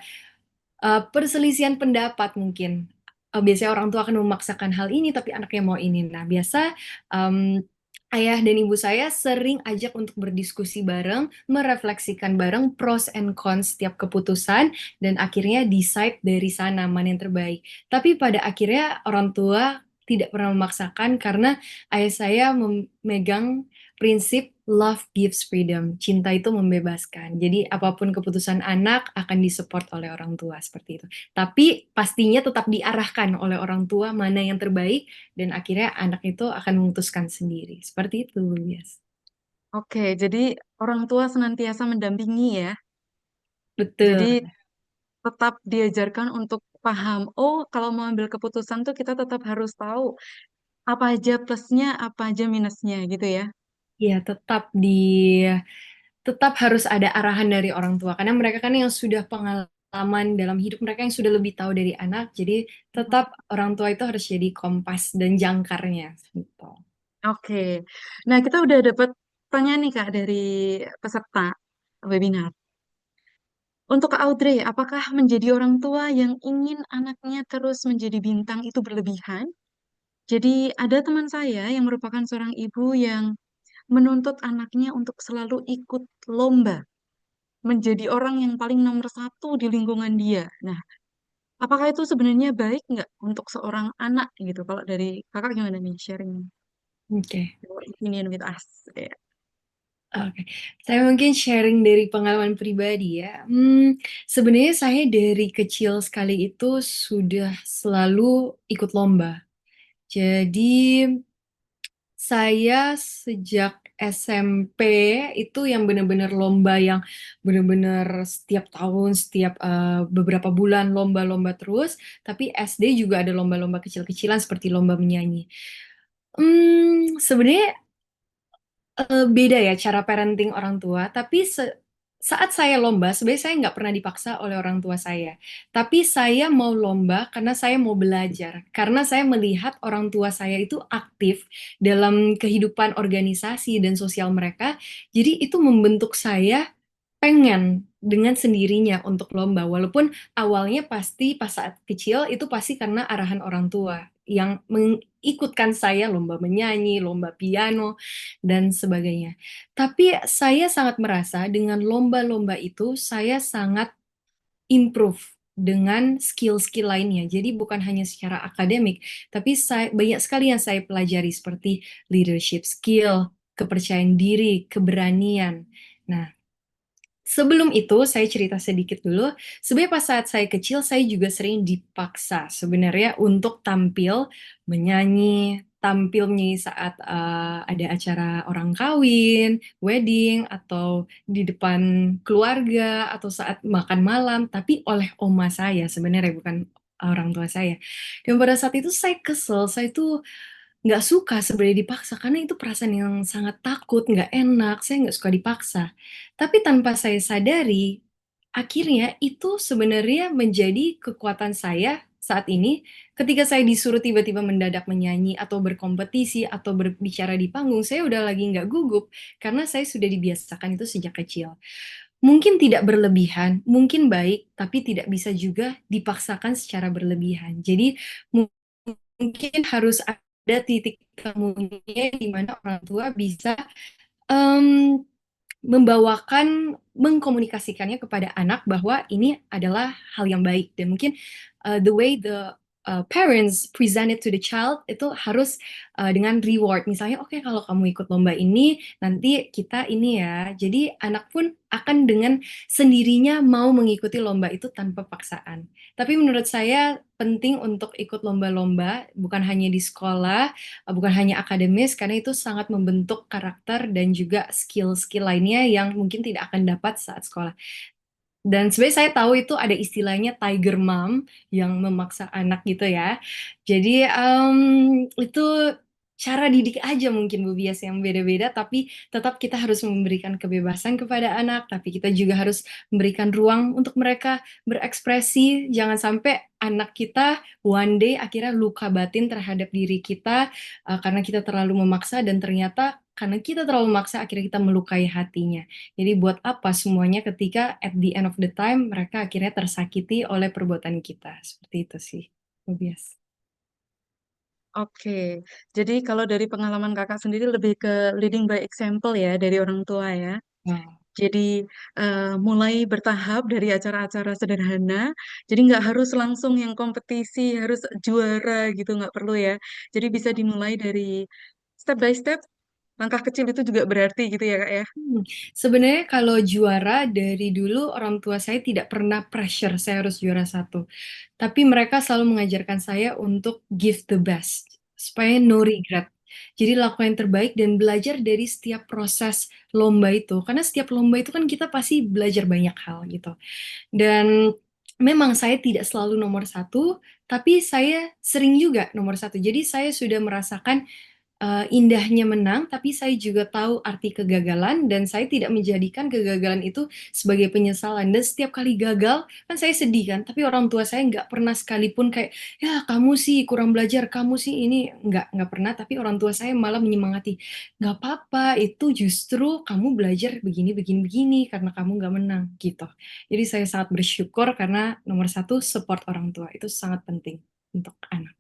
perselisihan pendapat mungkin. Biasanya orang tua akan memaksakan hal ini, tapi anaknya mau ini. Nah, biasa em, ayah dan ibu saya sering ajak untuk berdiskusi bareng, merefleksikan bareng pros and cons setiap keputusan, dan akhirnya decide dari sana mana yang terbaik. Tapi pada akhirnya orang tua tidak pernah memaksakan karena ayah saya memegang prinsip love gives freedom. Cinta itu membebaskan. Jadi apapun keputusan anak akan disupport oleh orang tua seperti itu. Tapi pastinya tetap diarahkan oleh orang tua mana yang terbaik dan akhirnya anak itu akan memutuskan sendiri. Seperti itu, Bias. Oke, jadi orang tua senantiasa mendampingi ya. Betul. Jadi tetap diajarkan untuk paham, oh kalau mau ambil keputusan tuh kita tetap harus tahu apa aja plusnya, apa aja minusnya gitu ya. Ya, tetap harus ada arahan dari orang tua karena mereka kan yang sudah pengalaman dalam hidup mereka yang sudah lebih tahu dari anak. Jadi tetap orang tua itu harus jadi kompas dan jangkarnya gitu. Oke, nah kita udah dapat pertanyaan nih Kak dari peserta webinar. Untuk Kak Audrey, apakah menjadi orang tua yang ingin anaknya terus menjadi bintang itu berlebihan? Jadi ada teman saya yang merupakan seorang ibu yang menuntut anaknya untuk selalu ikut lomba, menjadi orang yang paling nomor satu di lingkungan dia. Nah, apakah itu sebenarnya baik nggak untuk seorang anak gitu? Kalau dari kakak gimana nih sharing Oke. your opinion with us? Ya. Oke, saya mungkin sharing dari pengalaman pribadi ya. Sebenarnya saya dari kecil sekali itu sudah selalu ikut lomba. Jadi saya sejak SMP itu yang benar-benar lomba yang benar-benar setiap tahun, setiap beberapa bulan lomba-lomba terus. Tapi SD juga ada lomba-lomba kecil-kecilan seperti lomba menyanyi. Sebenarnya beda ya cara parenting orang tua, tapi saat saya lomba, sebenarnya saya nggak pernah dipaksa oleh orang tua saya. Tapi saya mau lomba karena saya mau belajar. Karena saya melihat orang tua saya itu aktif dalam kehidupan organisasi dan sosial mereka. Jadi itu membentuk saya pengen dengan sendirinya untuk lomba. Walaupun awalnya pasti pas saat kecil itu pasti karena arahan orang tua yang mengikutkan saya lomba menyanyi, lomba piano, dan sebagainya. Tapi saya sangat merasa dengan lomba-lomba itu saya sangat improve dengan skill-skill lainnya. Jadi bukan hanya secara akademik, tapi banyak sekali yang saya pelajari seperti leadership skill, kepercayaan diri, keberanian. Nah, sebelum itu, saya cerita sedikit dulu. Sebenarnya pas saat saya kecil, saya juga sering dipaksa sebenarnya untuk tampil menyanyi, tampil menyanyi saat ada acara orang kawin, wedding, atau di depan keluarga, atau saat makan malam, tapi oleh oma saya sebenarnya, bukan orang tua saya. Dan pada saat itu saya kesel, saya tuh nggak suka sebenarnya dipaksa, karena itu perasaan yang sangat takut, nggak enak, saya nggak suka dipaksa. Tapi tanpa saya sadari, akhirnya itu sebenarnya menjadi kekuatan saya saat ini. Ketika saya disuruh tiba-tiba mendadak menyanyi atau berkompetisi atau berbicara di panggung, saya udah lagi nggak gugup karena saya sudah dibiasakan itu sejak kecil. Mungkin tidak berlebihan, mungkin baik, tapi tidak bisa juga dipaksakan secara berlebihan. Jadi mungkin harus ada titik temunya di mana orang tua bisa Mmm, membawakan mengkomunikasikannya kepada anak bahwa ini adalah hal yang baik dan mungkin, the way the, parents present it to the child itu harus, dengan reward. Misalnya, "Oke, kalau kamu ikut lomba ini, nanti kita ini ya." Jadi anak pun akan dengan sendirinya mau mengikuti lomba itu tanpa paksaan. Tapi menurut saya penting untuk ikut lomba-lomba, bukan hanya di sekolah, bukan hanya akademis, karena itu sangat membentuk karakter dan juga skill-skill lainnya yang mungkin tidak akan dapat saat sekolah. Dan sebenarnya saya tahu itu ada istilahnya tiger mom yang memaksa anak gitu ya. Jadi, itu cara didik aja mungkin Bu Bias yang beda-beda, tapi tetap kita harus memberikan kebebasan kepada anak, tapi kita juga harus memberikan ruang untuk mereka berekspresi. Jangan sampai anak kita one day akhirnya luka batin terhadap diri kita, karena kita terlalu memaksa dan ternyata karena kita terlalu memaksa akhirnya kita melukai hatinya. Jadi buat apa semuanya ketika at the end of the time mereka akhirnya tersakiti oleh perbuatan kita. Seperti itu sih, Tobias. Oke, jadi kalau dari pengalaman kakak sendiri lebih ke leading by example ya dari orang tua ya. Wow. Jadi mulai bertahap dari acara-acara sederhana. Jadi nggak harus langsung yang kompetisi, harus juara gitu nggak perlu ya. Jadi bisa dimulai dari step by step. Langkah kecil itu juga berarti gitu ya kak ya. Sebenarnya kalau juara dari dulu orang tua saya tidak pernah pressure saya harus juara satu. Tapi mereka selalu mengajarkan saya untuk give the best, supaya no regret. Jadi lakukan yang terbaik dan belajar dari setiap proses lomba itu. Karena setiap lomba itu kan kita pasti belajar banyak hal gitu. Dan memang saya tidak selalu nomor satu, tapi saya sering juga nomor satu. Jadi saya sudah merasakan indahnya menang, tapi saya juga tahu arti kegagalan dan saya tidak menjadikan kegagalan itu sebagai penyesalan. Dan setiap kali gagal, kan saya sedih kan, tapi orang tua saya nggak pernah sekalipun kayak, ya kamu sih kurang belajar, kamu sih ini, nggak pernah, tapi orang tua saya malah menyemangati, nggak apa-apa, itu justru kamu belajar begini, begini, begini, karena kamu nggak menang, gitu. Jadi saya sangat bersyukur karena nomor satu, support orang tua, itu sangat penting untuk anak.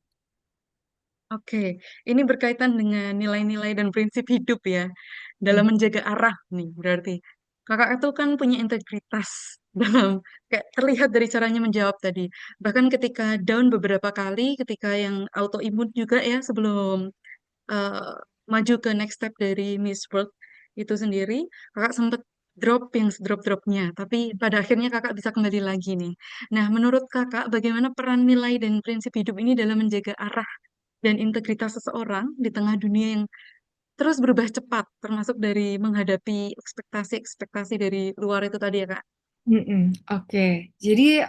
Oke, ini berkaitan dengan nilai-nilai dan prinsip hidup ya, dalam Hmm. menjaga arah nih berarti. Kakak itu kan punya integritas dalam kayak terlihat dari caranya menjawab tadi. Bahkan ketika down beberapa kali, ketika yang autoimun juga ya sebelum eh, maju ke next step dari Miss World. itu sendiri, kakak sempat drop yang drop-dropnya, tapi pada akhirnya kakak bisa kembali lagi nih. Nah, menurut kakak, bagaimana peran nilai dan prinsip hidup ini dalam menjaga arah dan integritas seseorang di tengah dunia yang terus berubah cepat, termasuk dari menghadapi ekspektasi-ekspektasi dari luar itu tadi ya, Kak? Oke. Jadi,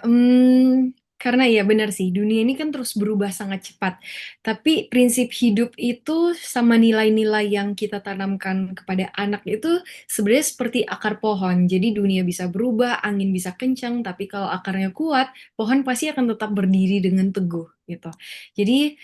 karena ya benar sih, dunia ini kan terus berubah sangat cepat. Tapi prinsip hidup itu sama nilai-nilai yang kita tanamkan kepada anak itu sebenarnya seperti akar pohon. Jadi dunia bisa berubah, angin bisa kencang, tapi kalau akarnya kuat, pohon pasti akan tetap berdiri dengan teguh gitu. Jadi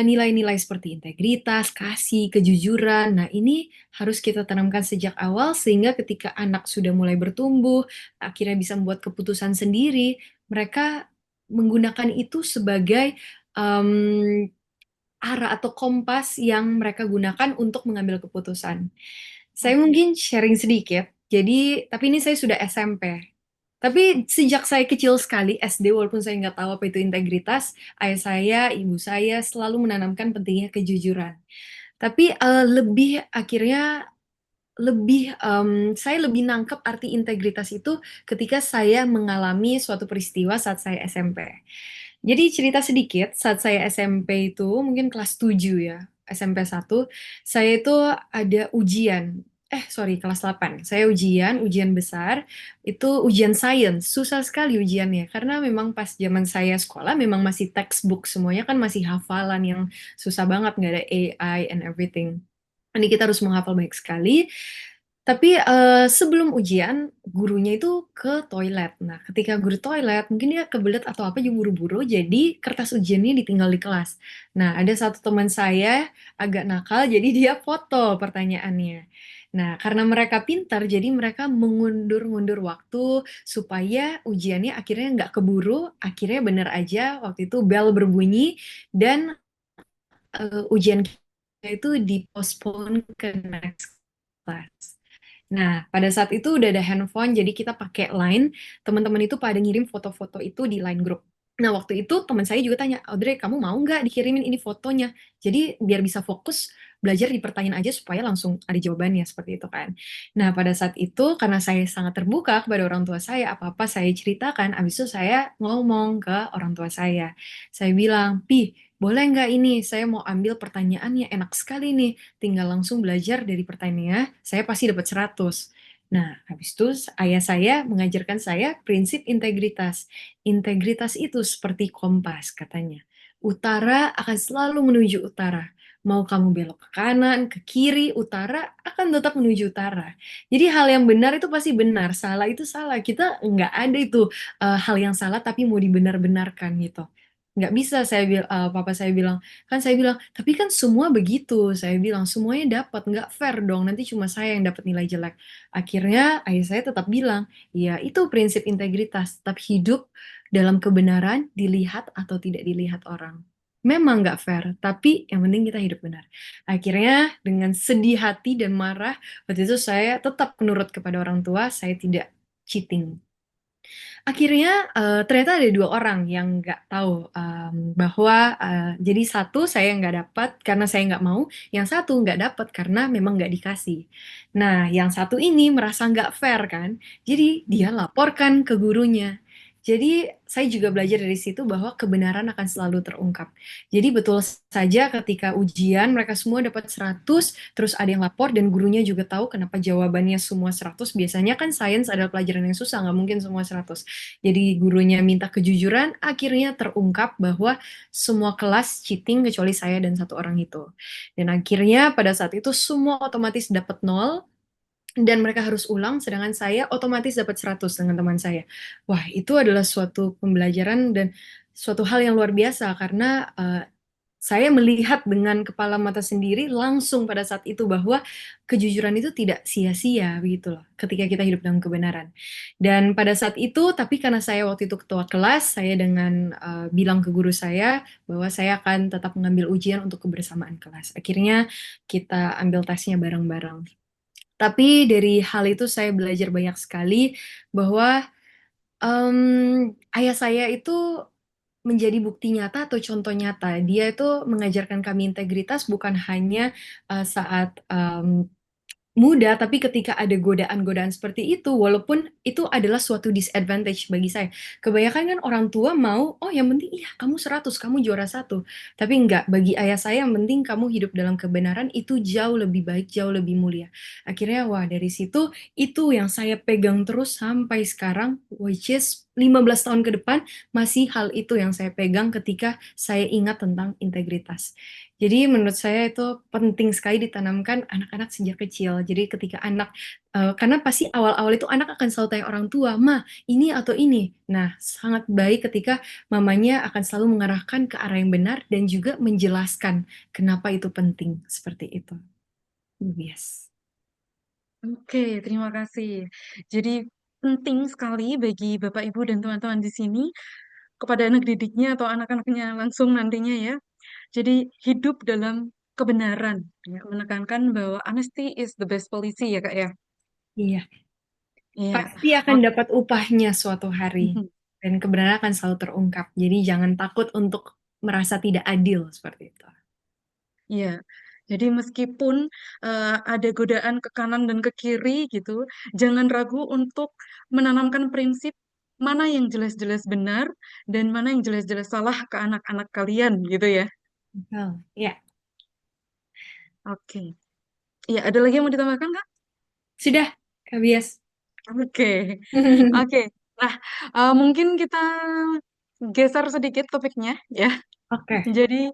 nilai-nilai seperti integritas, kasih, kejujuran, nah ini harus kita tanamkan sejak awal sehingga ketika anak sudah mulai bertumbuh, akhirnya bisa membuat keputusan sendiri, mereka menggunakan itu sebagai em, arah atau kompas yang mereka gunakan untuk mengambil keputusan. Saya Oke. mungkin sharing sedikit. Jadi, tapi ini saya sudah SMP. Tapi sejak saya kecil sekali, SD, walaupun saya nggak tahu apa itu integritas, ayah saya, ibu saya selalu menanamkan pentingnya kejujuran. Tapi lebih akhirnya saya lebih nangkep arti integritas itu ketika saya mengalami suatu peristiwa saat saya SMP. Jadi cerita sedikit, saat saya SMP itu mungkin kelas 7 ya, SMP 1, saya itu ada ujian. Sorry, kelas 8. Saya ujian besar, itu ujian sains. Susah sekali ujiannya, karena memang pas zaman saya sekolah memang masih textbook, semuanya kan masih hafalan yang susah banget, nggak ada AI and everything. Ini kita harus menghafal baik sekali. Tapi sebelum ujian, gurunya itu ke toilet. Nah, ketika guru toilet, mungkin dia kebelet atau apa, jadi buru-buru, jadi kertas ujiannya ditinggal di kelas. Nah, ada satu teman saya agak nakal, jadi dia foto pertanyaannya. Nah, karena mereka pintar, jadi mereka mengundur-ngundur waktu supaya ujiannya akhirnya nggak keburu, akhirnya bener aja waktu itu bel berbunyi dan ujian kita itu dipospon ke next class. Nah, pada saat itu udah ada handphone, jadi kita pakai Line. Teman-teman itu pada ngirim foto-foto itu di Line Group. Nah, waktu itu teman saya juga tanya, Audrey, kamu mau nggak dikirimin ini fotonya? Jadi biar bisa fokus belajar di pertanyaan aja supaya langsung ada jawabannya, seperti itu kan. Nah, pada saat itu, karena saya sangat terbuka kepada orang tua saya, apa-apa saya ceritakan, abis itu saya ngomong ke orang tua saya. Saya bilang, Pi, boleh nggak ini? Saya mau ambil pertanyaannya, enak sekali nih, tinggal langsung belajar dari pertanyaannya, saya pasti dapat 100. Nah, habis itu ayah saya mengajarkan saya prinsip integritas. Integritas itu seperti kompas, katanya. Utara akan selalu menuju utara. Mau kamu belok ke kanan, ke kiri, utara akan tetap menuju utara. Jadi hal yang benar itu pasti benar, salah itu salah. Kita nggak ada itu hal yang salah tapi mau dibenar-benarkan gitu. Nggak bisa papa saya bilang, kan saya bilang, tapi kan semua begitu. Saya bilang, semuanya dapat, nggak fair dong. Nanti cuma saya yang dapat nilai jelek. Akhirnya ayah saya tetap bilang, ya itu prinsip integritas. Tetap hidup dalam kebenaran, dilihat atau tidak dilihat orang. Memang nggak fair, tapi yang penting kita hidup benar. Akhirnya dengan sedih hati dan marah, waktu itu saya tetap menurut kepada orang tua, saya tidak cheating. Akhirnya ternyata ada 2 orang yang nggak tahu bahwa jadi satu saya nggak dapat karena saya nggak mau, yang satu nggak dapat karena memang nggak dikasih. Nah, yang satu ini merasa nggak fair kan, jadi dia laporkan ke gurunya. Jadi saya juga belajar dari situ bahwa kebenaran akan selalu terungkap. Jadi betul saja ketika ujian mereka semua dapat 100, terus ada yang lapor dan gurunya juga tahu kenapa jawabannya semua 100. Biasanya kan sains adalah pelajaran yang susah, nggak mungkin semua 100. Jadi gurunya minta kejujuran, akhirnya terungkap bahwa semua kelas cheating kecuali saya dan satu orang itu. Dan akhirnya pada saat itu semua otomatis dapat nol, dan mereka harus ulang, sedangkan saya otomatis dapat 100 dengan teman saya. Wah, itu adalah suatu pembelajaran dan suatu hal yang luar biasa karena saya melihat dengan kepala mata sendiri langsung pada saat itu bahwa kejujuran itu tidak sia-sia begitu loh ketika kita hidup dalam kebenaran. Dan pada saat itu, tapi karena saya waktu itu ketua kelas, saya dengan bilang ke guru saya bahwa saya akan tetap mengambil ujian untuk kebersamaan kelas. Akhirnya kita ambil tesnya bareng-bareng. Tapi dari hal itu saya belajar banyak sekali bahwa ayah saya itu menjadi bukti nyata atau contoh nyata. Dia itu mengajarkan kami integritas bukan hanya saat mudah, tapi ketika ada godaan-godaan seperti itu, walaupun itu adalah suatu disadvantage bagi saya. Kebanyakan kan orang tua mau, oh yang penting iya kamu 100, kamu juara satu. Tapi enggak, bagi ayah saya yang penting kamu hidup dalam kebenaran itu jauh lebih baik, jauh lebih mulia. Akhirnya wah dari situ itu yang saya pegang terus sampai sekarang, which is 15 tahun ke depan masih hal itu yang saya pegang ketika saya ingat tentang integritas. Jadi menurut saya itu penting sekali ditanamkan anak-anak sejak kecil. Jadi ketika anak, karena pasti awal-awal itu anak akan selalu tanya orang tua, "Ma, ini atau ini?" Nah, sangat baik ketika mamanya akan selalu mengarahkan ke arah yang benar dan juga menjelaskan kenapa itu penting, seperti itu. Yes. Oke, terima kasih. Jadi penting sekali bagi Bapak Ibu dan teman-teman di sini kepada anak didiknya atau anak-anaknya langsung nantinya ya. Jadi hidup dalam kebenaran, ya, menekankan bahwa honesty is the best policy ya Kak ya. Iya, Iya. pasti akan Oke. dapat upahnya suatu hari. Dan kebenaran akan selalu terungkap. Jadi jangan takut untuk merasa tidak adil seperti itu. Iya. Jadi meskipun ada godaan ke kanan dan ke kiri gitu, jangan ragu untuk menanamkan prinsip mana yang jelas-jelas benar dan mana yang jelas-jelas salah ke anak-anak kalian gitu ya. Betul. Ya, Oke. Iya, ada lagi yang mau ditambahkan Kak? sudah, Kak Bias. Oke. Oke. Nah, mungkin kita geser sedikit topiknya ya. Oke, Jadi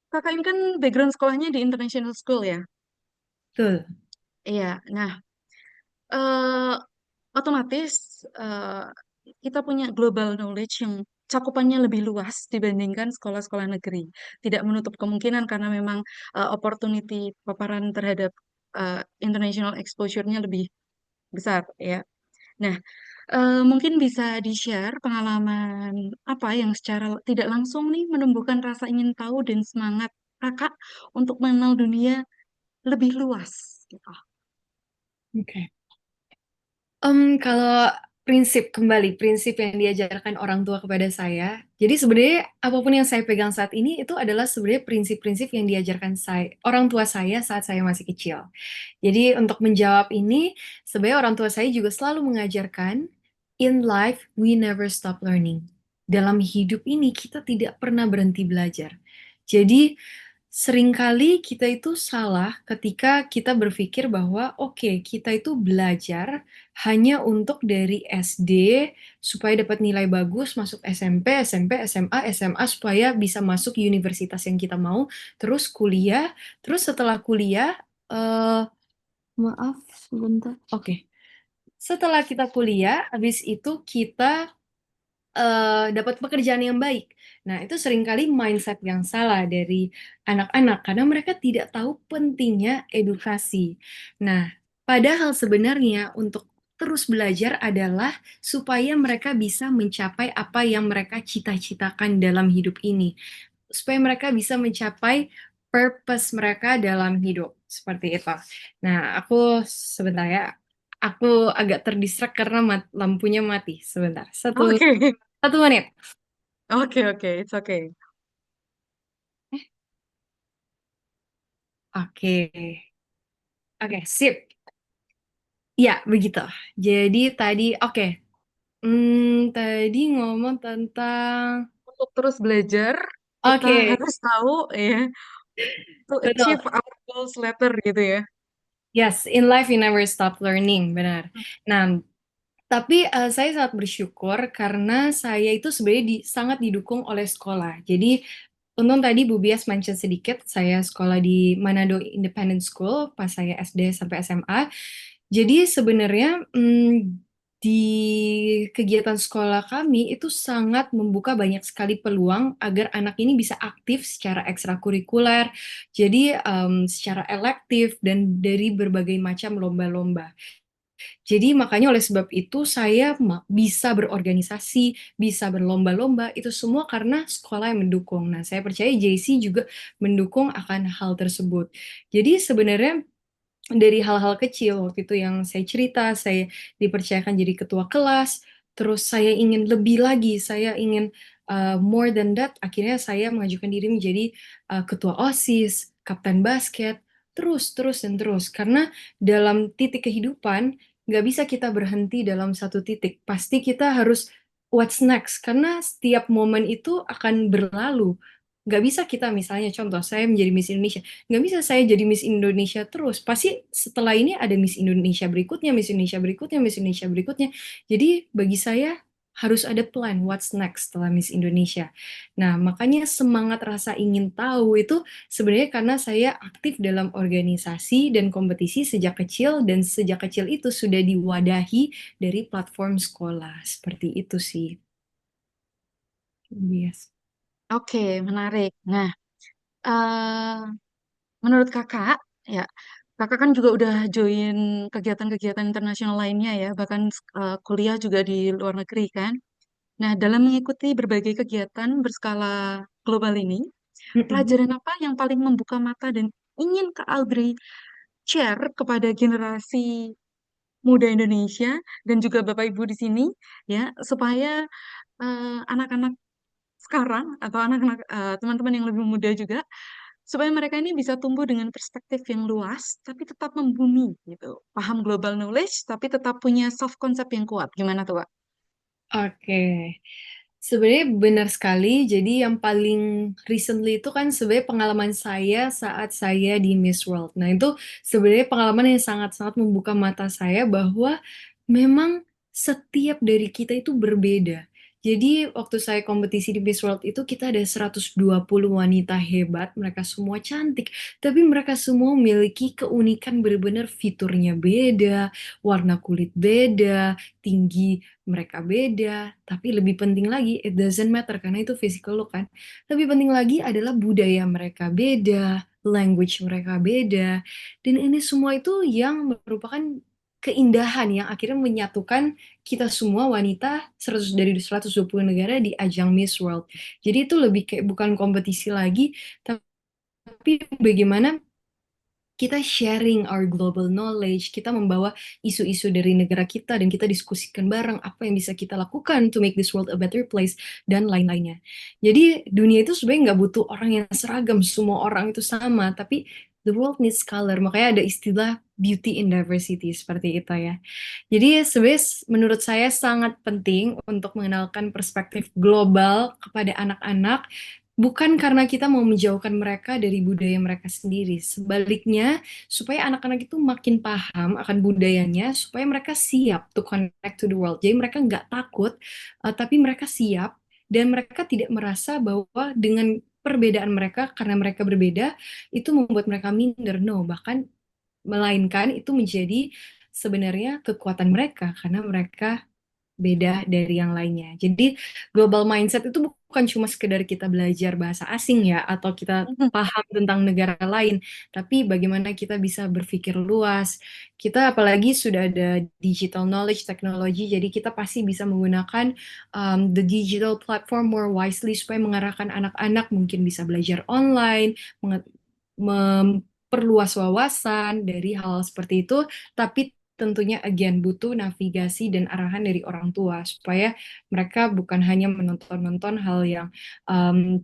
kakak ini kan background sekolahnya di international school ya. betul. Iya. Nah, eh, otomatis eh, kita punya global knowledge yang cakupannya lebih luas dibandingkan sekolah-sekolah negeri. Tidak menutup kemungkinan karena memang opportunity paparan terhadap international exposure-nya lebih besar ya. Nah, mungkin bisa di-share pengalaman apa yang secara tidak langsung nih menumbuhkan rasa ingin tahu dan semangat kakak untuk mengenal dunia lebih luas gitu. Oke. Kalau prinsip yang diajarkan orang tua kepada saya. Jadi sebenarnya apapun yang saya pegang saat ini itu adalah sebenarnya prinsip-prinsip yang diajarkan orang tua saya saat saya masih kecil. Jadi untuk menjawab ini, sebenarnya orang tua saya juga selalu mengajarkan, in life we never stop learning. Dalam hidup ini kita tidak pernah berhenti belajar. Jadi seringkali kita itu salah ketika kita berpikir bahwa oke, kita itu belajar hanya untuk dari SD supaya dapat nilai bagus masuk SMP, SMA, SMA supaya bisa masuk universitas yang kita mau, terus kuliah, terus setelah kuliah eh maaf sebentar. Oke. Setelah kita kuliah, habis itu kita dapat pekerjaan yang baik. Nah, itu seringkali mindset yang salah dari anak-anak karena mereka tidak tahu pentingnya edukasi. Nah, padahal sebenarnya untuk terus belajar adalah supaya mereka bisa mencapai apa yang mereka cita-citakan dalam hidup ini. Supaya mereka bisa mencapai purpose mereka dalam hidup. Seperti itu. Nah, aku sebentar ya. Aku agak terdistrak karena lampunya mati. Sebentar. Oke, 1 menit. oke, it's okay. Oke. Oke, sip. Ya, begitu. Jadi tadi, oke. Tadi ngomong tentang... Untuk terus belajar, kita Oke, harus tahu ya, to betul. achieve our goals later gitu ya. Yes, in life you never stop learning, benar. Nah, tapi saya sangat bersyukur karena saya itu sebenarnya sangat didukung oleh sekolah. Jadi, untung tadi Bu Bias mention sedikit, saya sekolah di Manado Independent School pas saya SD sampai SMA. Jadi sebenarnya di kegiatan sekolah kami itu sangat membuka banyak sekali peluang agar anak ini bisa aktif secara ekstrakurikuler, jadi secara elektif dan dari berbagai macam lomba-lomba. Jadi makanya oleh sebab itu saya bisa berorganisasi, bisa berlomba-lomba, itu semua karena sekolah yang mendukung. Nah, saya percaya JC juga mendukung akan hal tersebut. Jadi sebenarnya dari hal-hal kecil waktu itu yang saya cerita, saya dipercayakan jadi ketua kelas, terus saya ingin lebih lagi, saya ingin more than that, akhirnya saya mengajukan diri menjadi ketua OSIS, kapten basket, terus, terus, dan terus. Karena dalam titik kehidupan, nggak bisa kita berhenti dalam satu titik. Pasti kita harus what's next, karena setiap momen itu akan berlalu. Nggak bisa kita misalnya contoh, saya menjadi Miss Indonesia. Nggak bisa saya jadi Miss Indonesia terus. Pasti setelah ini ada Miss Indonesia berikutnya, Miss Indonesia berikutnya, Miss Indonesia berikutnya. Jadi bagi saya harus ada plan what's next setelah Miss Indonesia. Nah, makanya semangat rasa ingin tahu itu sebenarnya karena saya aktif dalam organisasi dan kompetisi sejak kecil, dan sejak kecil itu sudah diwadahi dari platform sekolah. Seperti itu sih. Yes. Oke, menarik. Nah, eh, menurut kakak, ya, kakak kan juga udah join kegiatan-kegiatan internasional lainnya ya, bahkan kuliah juga di luar negeri kan. Nah, dalam mengikuti berbagai kegiatan berskala global ini, Mm-mm. pelajaran apa yang paling membuka mata dan ingin Kak Audrey share kepada generasi muda Indonesia dan juga Bapak Ibu di sini ya, supaya anak-anak sekarang atau anak-anak teman-teman yang lebih muda juga supaya mereka ini bisa tumbuh dengan perspektif yang luas tapi tetap membumi gitu. Paham global knowledge tapi tetap punya soft concept yang kuat. Gimana tuh, Kak? Oke. Sebenarnya benar sekali. Jadi yang paling recently itu kan sebenarnya pengalaman saya saat saya di Miss World. Nah, itu sebenarnya pengalaman yang sangat-sangat membuka mata saya bahwa memang setiap dari kita itu berbeda. Jadi waktu saya kompetisi di Miss World itu kita ada 120 wanita hebat, mereka semua cantik, tapi mereka semua memiliki keunikan benar-benar fiturnya beda, warna kulit beda, tinggi mereka beda, tapi lebih penting lagi, it doesn't matter karena itu physical look kan. Lebih penting lagi adalah budaya mereka beda, language mereka beda, dan ini semua itu yang merupakan keindahan yang akhirnya menyatukan kita semua wanita 100 dari 120 negara di ajang Miss World. Jadi itu lebih kayak bukan kompetisi lagi, tapi bagaimana kita sharing our global knowledge, kita membawa isu-isu dari negara kita dan kita diskusikan bareng apa yang bisa kita lakukan to make this world a better place dan lain-lainnya. Jadi dunia itu sebenarnya nggak butuh orang yang seragam, semua orang itu sama, tapi the world needs color. Makanya ada istilah beauty in diversity seperti itu ya. Jadi sebenarnya menurut saya sangat penting untuk mengenalkan perspektif global kepada anak-anak. Bukan karena kita mau menjauhkan mereka dari budaya mereka sendiri. Sebaliknya, supaya anak-anak itu makin paham akan budayanya, supaya mereka siap to connect to the world. Jadi mereka nggak takut, tapi mereka siap, dan mereka tidak merasa bahwa dengan perbedaan mereka, karena mereka berbeda, itu membuat mereka minder. No, bahkan melainkan itu menjadi sebenarnya kekuatan mereka, karena mereka beda dari yang lainnya. Jadi global mindset itu bukan cuma sekedar kita belajar bahasa asing ya, atau kita Mhm. paham tentang negara lain, tapi bagaimana kita bisa berpikir luas. Kita apalagi sudah ada digital knowledge, teknologi, jadi kita pasti bisa menggunakan the digital platform more wisely supaya mengarahkan anak-anak mungkin bisa belajar online, memperluas wawasan dari hal seperti itu, tapi tentunya again butuh navigasi dan arahan dari orang tua supaya mereka bukan hanya menonton-nonton hal yang um,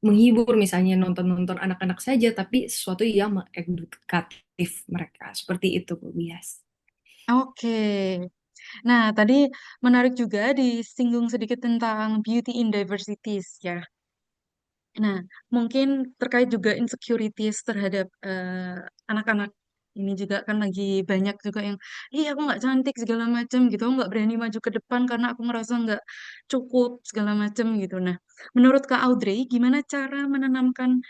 menghibur, misalnya nonton-nonton anak-anak saja, tapi sesuatu yang mengedukatif mereka. Seperti itu, Bu Bias. Oke. Nah, tadi menarik juga disinggung sedikit tentang beauty in diversities ya. Nah, mungkin terkait juga insecurities terhadap anak-anak ini juga kan lagi banyak juga yang, ih aku nggak cantik segala macam gitu, aku nggak berani maju ke depan karena aku ngerasa nggak cukup segala macam gitu. Nah, menurut Kak Audrey, gimana cara menanamkan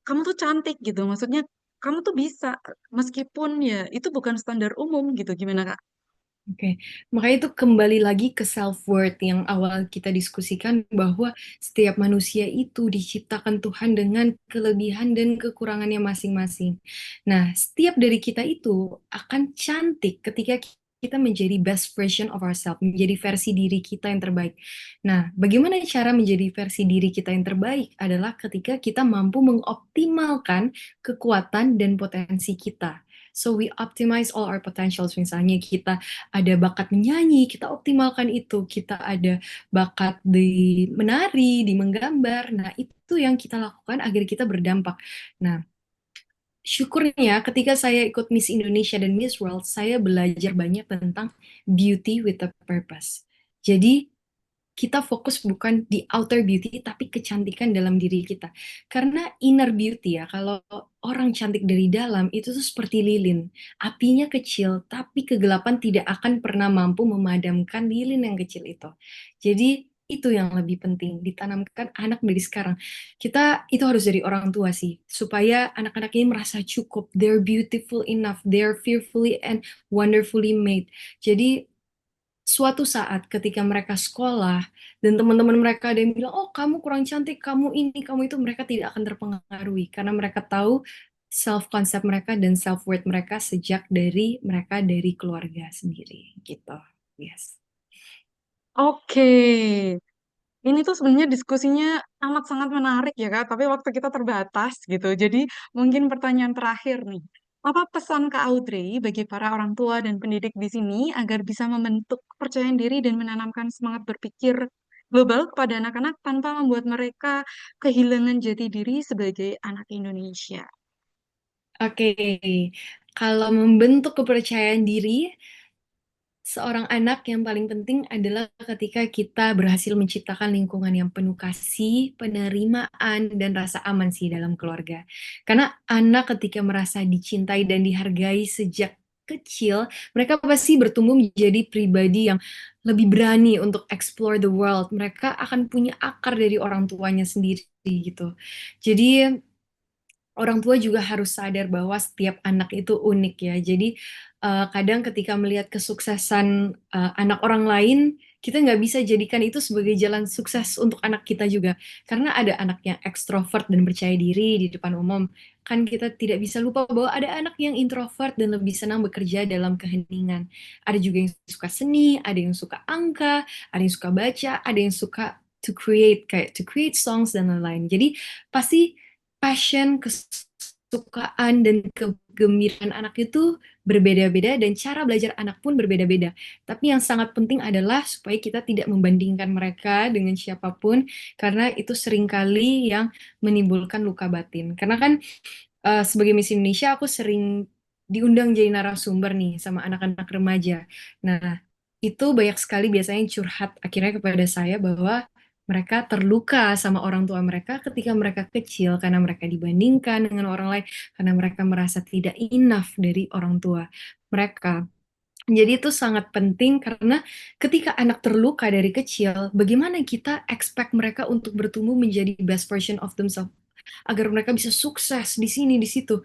kamu tuh cantik gitu? Maksudnya kamu tuh bisa meskipun ya itu bukan standar umum gitu. Gimana Kak? Oke, makanya itu kembali lagi ke self-worth yang awal kita diskusikan bahwa setiap manusia itu diciptakan Tuhan dengan kelebihan dan kekurangannya masing-masing. Nah, setiap dari kita itu akan cantik ketika kita menjadi best version of ourselves, menjadi versi diri kita yang terbaik. Nah, bagaimana cara menjadi versi diri kita yang terbaik adalah ketika kita mampu mengoptimalkan kekuatan dan potensi kita. So we optimize all our potentials. Misalnya kita ada bakat menyanyi, kita optimalkan itu. Kita ada bakat di menari, di menggambar. Nah, itu yang kita lakukan agar kita berdampak. Nah, syukurnya ketika saya ikut Miss Indonesia dan Miss World, saya belajar banyak tentang beauty with a purpose. Jadi kita fokus bukan di outer beauty, tapi kecantikan dalam diri kita. Karena inner beauty ya, kalau orang cantik dari dalam, itu tuh seperti lilin. Apinya kecil, tapi kegelapan tidak akan pernah mampu memadamkan lilin yang kecil itu. Jadi, itu yang lebih penting, ditanamkan anak dari sekarang. Kita itu harus dari orang tua sih, supaya anak-anak ini merasa cukup. They're beautiful enough, they're fearfully and wonderfully made. Jadi, suatu saat ketika mereka sekolah dan teman-teman mereka ada yang bilang, oh kamu kurang cantik, kamu ini, kamu itu, mereka tidak akan terpengaruhi karena mereka tahu self concept mereka dan self worth mereka sejak dari mereka dari keluarga sendiri gitu. Yes. Oke, ini tuh sebenarnya diskusinya amat sangat menarik ya Kak, tapi waktu kita terbatas gitu. Jadi mungkin pertanyaan terakhir nih. Apa pesan Kak Audrey bagi para orang tua dan pendidik di sini agar bisa membentuk kepercayaan diri dan menanamkan semangat berpikir global kepada anak-anak tanpa membuat mereka kehilangan jati diri sebagai anak Indonesia? Oke, kalau membentuk kepercayaan diri, seorang anak yang paling penting adalah ketika kita berhasil menciptakan lingkungan yang penuh kasih, penerimaan, dan rasa aman sih dalam keluarga. Karena anak ketika merasa dicintai dan dihargai sejak kecil, mereka pasti bertumbuh menjadi pribadi yang lebih berani untuk explore the world. Mereka akan punya akar dari orang tuanya sendiri gitu. Jadi orang tua juga harus sadar bahwa setiap anak itu unik ya. Jadi kadang ketika melihat kesuksesan anak orang lain, kita nggak bisa jadikan itu sebagai jalan sukses untuk anak kita juga. Karena ada anak yang ekstrovert dan percaya diri di depan umum. Kan kita tidak bisa lupa bahwa ada anak yang introvert dan lebih senang bekerja dalam keheningan. Ada juga yang suka seni, ada yang suka angka, ada yang suka baca, ada yang suka to create, kayak to create songs dan lain-lain. Jadi pasti passion, kesukaan, dan kegembiraan anak itu berbeda-beda dan cara belajar anak pun berbeda-beda. Tapi yang sangat penting adalah supaya kita tidak membandingkan mereka dengan siapapun karena itu seringkali yang menimbulkan luka batin. Karena kan sebagai Miss Indonesia aku sering diundang jadi narasumber nih sama anak-anak remaja. Nah, itu banyak sekali biasanya yang curhat akhirnya kepada saya bahwa mereka terluka sama orang tua mereka ketika mereka kecil karena mereka dibandingkan dengan orang lain, karena mereka merasa tidak enough dari orang tua mereka. Jadi itu sangat penting karena ketika anak terluka dari kecil, bagaimana kita expect mereka untuk bertumbuh menjadi best version of themselves agar mereka bisa sukses di sini, di situ.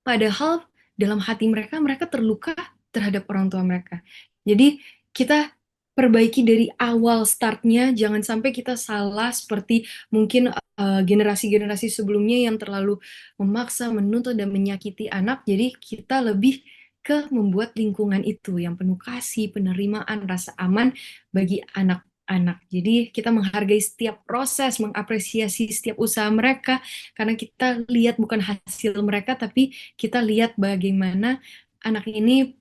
Padahal dalam hati mereka, mereka terluka terhadap orang tua mereka. Jadi kita perbaiki dari awal startnya, jangan sampai kita salah seperti mungkin generasi-generasi sebelumnya yang terlalu memaksa, menuntut, dan menyakiti anak. Jadi kita lebih ke membuat lingkungan itu yang penuh kasih, penerimaan, rasa aman bagi anak-anak. Jadi kita menghargai setiap proses, mengapresiasi setiap usaha mereka, karena kita lihat bukan hasil mereka, tapi kita lihat bagaimana anak ini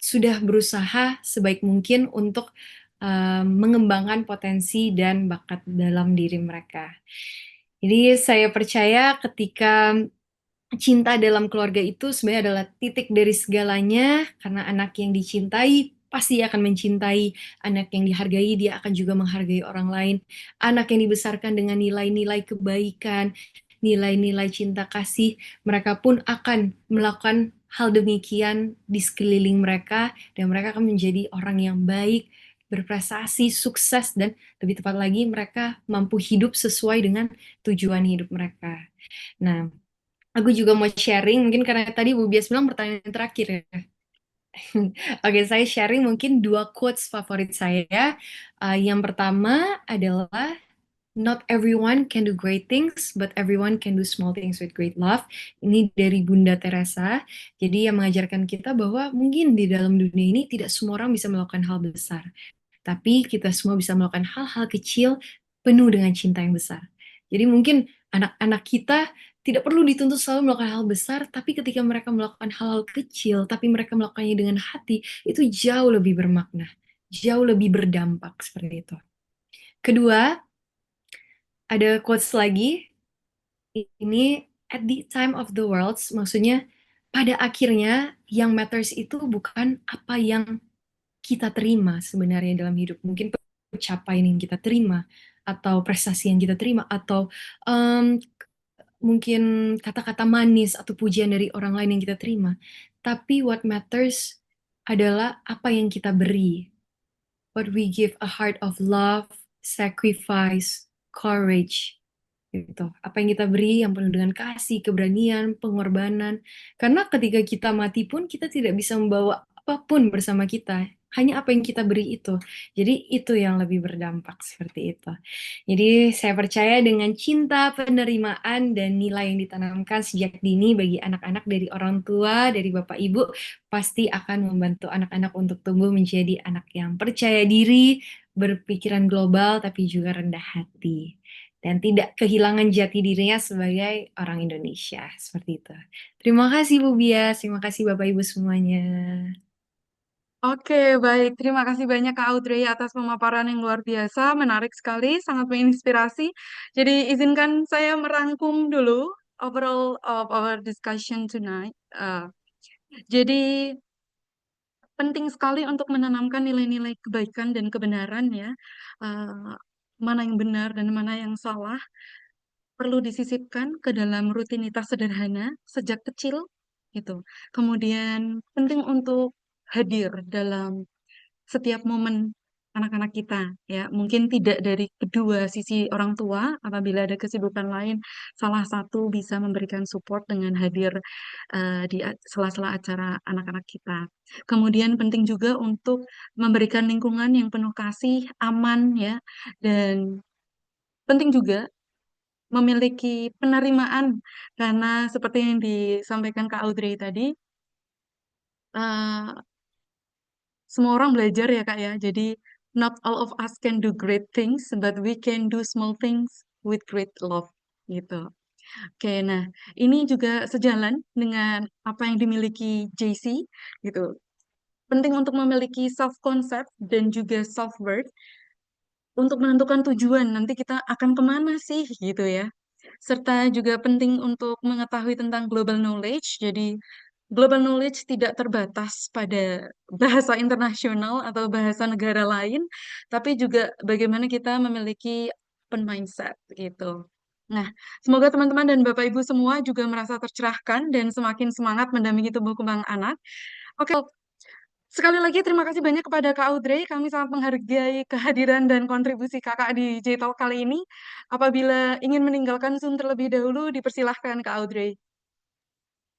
sudah berusaha sebaik mungkin untuk mengembangkan potensi dan bakat dalam diri mereka. Jadi saya percaya ketika cinta dalam keluarga itu sebenarnya adalah titik dari segalanya, karena anak yang dicintai pasti akan mencintai, anak yang dihargai dia akan juga menghargai orang lain, anak yang dibesarkan dengan nilai-nilai kebaikan, nilai-nilai cinta kasih, mereka pun akan melakukan hal demikian di sekeliling mereka, dan mereka akan menjadi orang yang baik, berprestasi, sukses, dan lebih tepat lagi mereka mampu hidup sesuai dengan tujuan hidup mereka. Nah, aku juga mau sharing, mungkin karena tadi Bu Bias bilang pertanyaan terakhir ya. Oke, saya sharing mungkin dua quotes favorit saya. Yang pertama adalah, not everyone can do great things, but everyone can do small things with great love. Ini dari Bunda Teresa. Jadi yang mengajarkan kita bahwa mungkin di dalam dunia ini tidak semua orang bisa melakukan hal besar. Tapi kita semua bisa melakukan hal-hal kecil penuh dengan cinta yang besar. Jadi mungkin anak-anak kita tidak perlu dituntut selalu melakukan hal besar, tapi ketika mereka melakukan hal-hal kecil, tapi mereka melakukannya dengan hati, itu jauh lebih bermakna, jauh lebih berdampak seperti itu. Kedua, ada quotes lagi. Ini at the time of the worlds, maksudnya pada akhirnya yang matters itu bukan apa yang kita terima sebenarnya dalam hidup. Mungkin pencapaian yang kita terima, atau prestasi yang kita terima, atau em, mungkin kata-kata manis atau pujian dari orang lain yang kita terima. Tapi what matters adalah apa yang kita beri. What we give a heart of love, sacrifice, courage, gitu. Apa yang kita beri yang penuh dengan kasih, keberanian, pengorbanan. Karena ketika kita mati pun kita tidak bisa membawa apapun bersama kita. Hanya apa yang kita beri itu. Jadi itu yang lebih berdampak seperti itu. Jadi saya percaya dengan cinta, penerimaan, dan nilai yang ditanamkan sejak dini bagi anak-anak dari orang tua, dari Bapak Ibu, pasti akan membantu anak-anak untuk tumbuh menjadi anak yang percaya diri, berpikiran global, tapi juga rendah hati dan tidak kehilangan jati dirinya sebagai orang Indonesia. Seperti itu. Terima kasih Bu Bias, terima kasih Bapak Ibu semuanya. Oke, baik. Terima kasih banyak Kak Audrey atas pemaparan yang luar biasa, menarik sekali, sangat menginspirasi. Jadi izinkan saya merangkum dulu overall of our discussion tonight. Jadi penting sekali untuk menanamkan nilai-nilai kebaikan dan kebenaran ya. Eh, Mana yang benar dan mana yang salah perlu disisipkan ke dalam rutinitas sederhana sejak kecil gitu. Kemudian penting untuk hadir dalam setiap momen anak-anak kita ya. Mungkin tidak dari kedua sisi orang tua, apabila ada kesibukan lain salah satu bisa memberikan support dengan hadir di sela-sela acara anak-anak kita. Kemudian penting juga untuk memberikan lingkungan yang penuh kasih, aman ya, dan penting juga memiliki penerimaan karena seperti yang disampaikan Kak Audrey tadi, eh, semua orang belajar ya Kak ya. Jadi not all of us can do great things, but we can do small things with great love gitu. Oke, nah ini juga sejalan dengan apa yang dimiliki JC gitu. Penting untuk memiliki self concept dan juga self worth untuk menentukan tujuan nanti kita akan kemana sih gitu ya. Serta juga penting untuk mengetahui tentang global knowledge. Jadi global knowledge tidak terbatas pada bahasa internasional atau bahasa negara lain, tapi juga bagaimana kita memiliki open mindset gitu. Nah, semoga teman-teman dan Bapak Ibu semua juga merasa tercerahkan dan semakin semangat mendampingi tumbuh kembang anak. Oke, sekali lagi terima kasih banyak kepada Kak Audrey. Kami sangat menghargai kehadiran dan kontribusi Kakak di J-Talk kali ini. Apabila ingin meninggalkan Zoom terlebih dahulu, dipersilahkan Kak Audrey.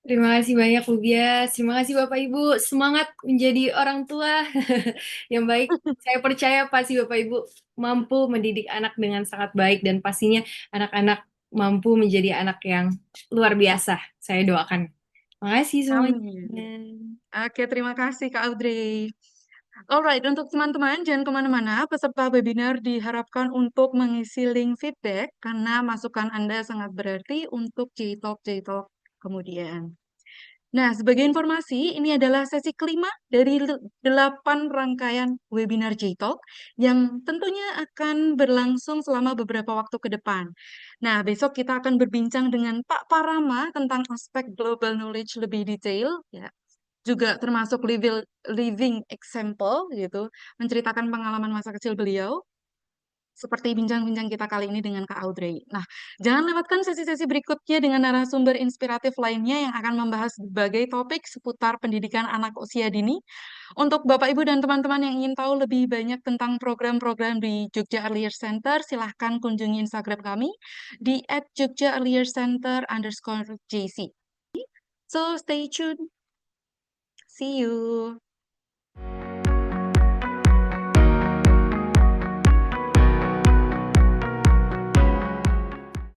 Terima kasih banyak Bu Bias, terima kasih Bapak Ibu. Semangat menjadi orang tua yang baik. Saya percaya pasti Bapak Ibu mampu mendidik anak dengan sangat baik dan pastinya anak-anak mampu menjadi anak yang luar biasa. Saya doakan. Terima kasih semuanya. Amin. Oke, terima kasih Kak Audrey. Alright, untuk teman-teman jangan kemana-mana. Peserta webinar diharapkan untuk mengisi link feedback karena masukan Anda sangat berarti untuk J-Talk kemudian. Nah, sebagai informasi, ini adalah sesi kelima dari 8 rangkaian webinar J-Talk yang tentunya akan berlangsung selama beberapa waktu ke depan. Nah, besok kita akan berbincang dengan Pak Parama tentang aspek global knowledge lebih detail, ya. Juga termasuk living example gitu, menceritakan pengalaman masa kecil beliau seperti bincang-bincang kita kali ini dengan Kak Audrey. Nah, jangan lewatkan sesi-sesi berikutnya dengan narasumber inspiratif lainnya yang akan membahas berbagai topik seputar pendidikan anak usia dini. Untuk Bapak, Ibu, dan teman-teman yang ingin tahu lebih banyak tentang program-program di Jogja Earlier Center, silahkan kunjungi Instagram kami di @jogjaearliercenter_jc. So, stay tuned. See you.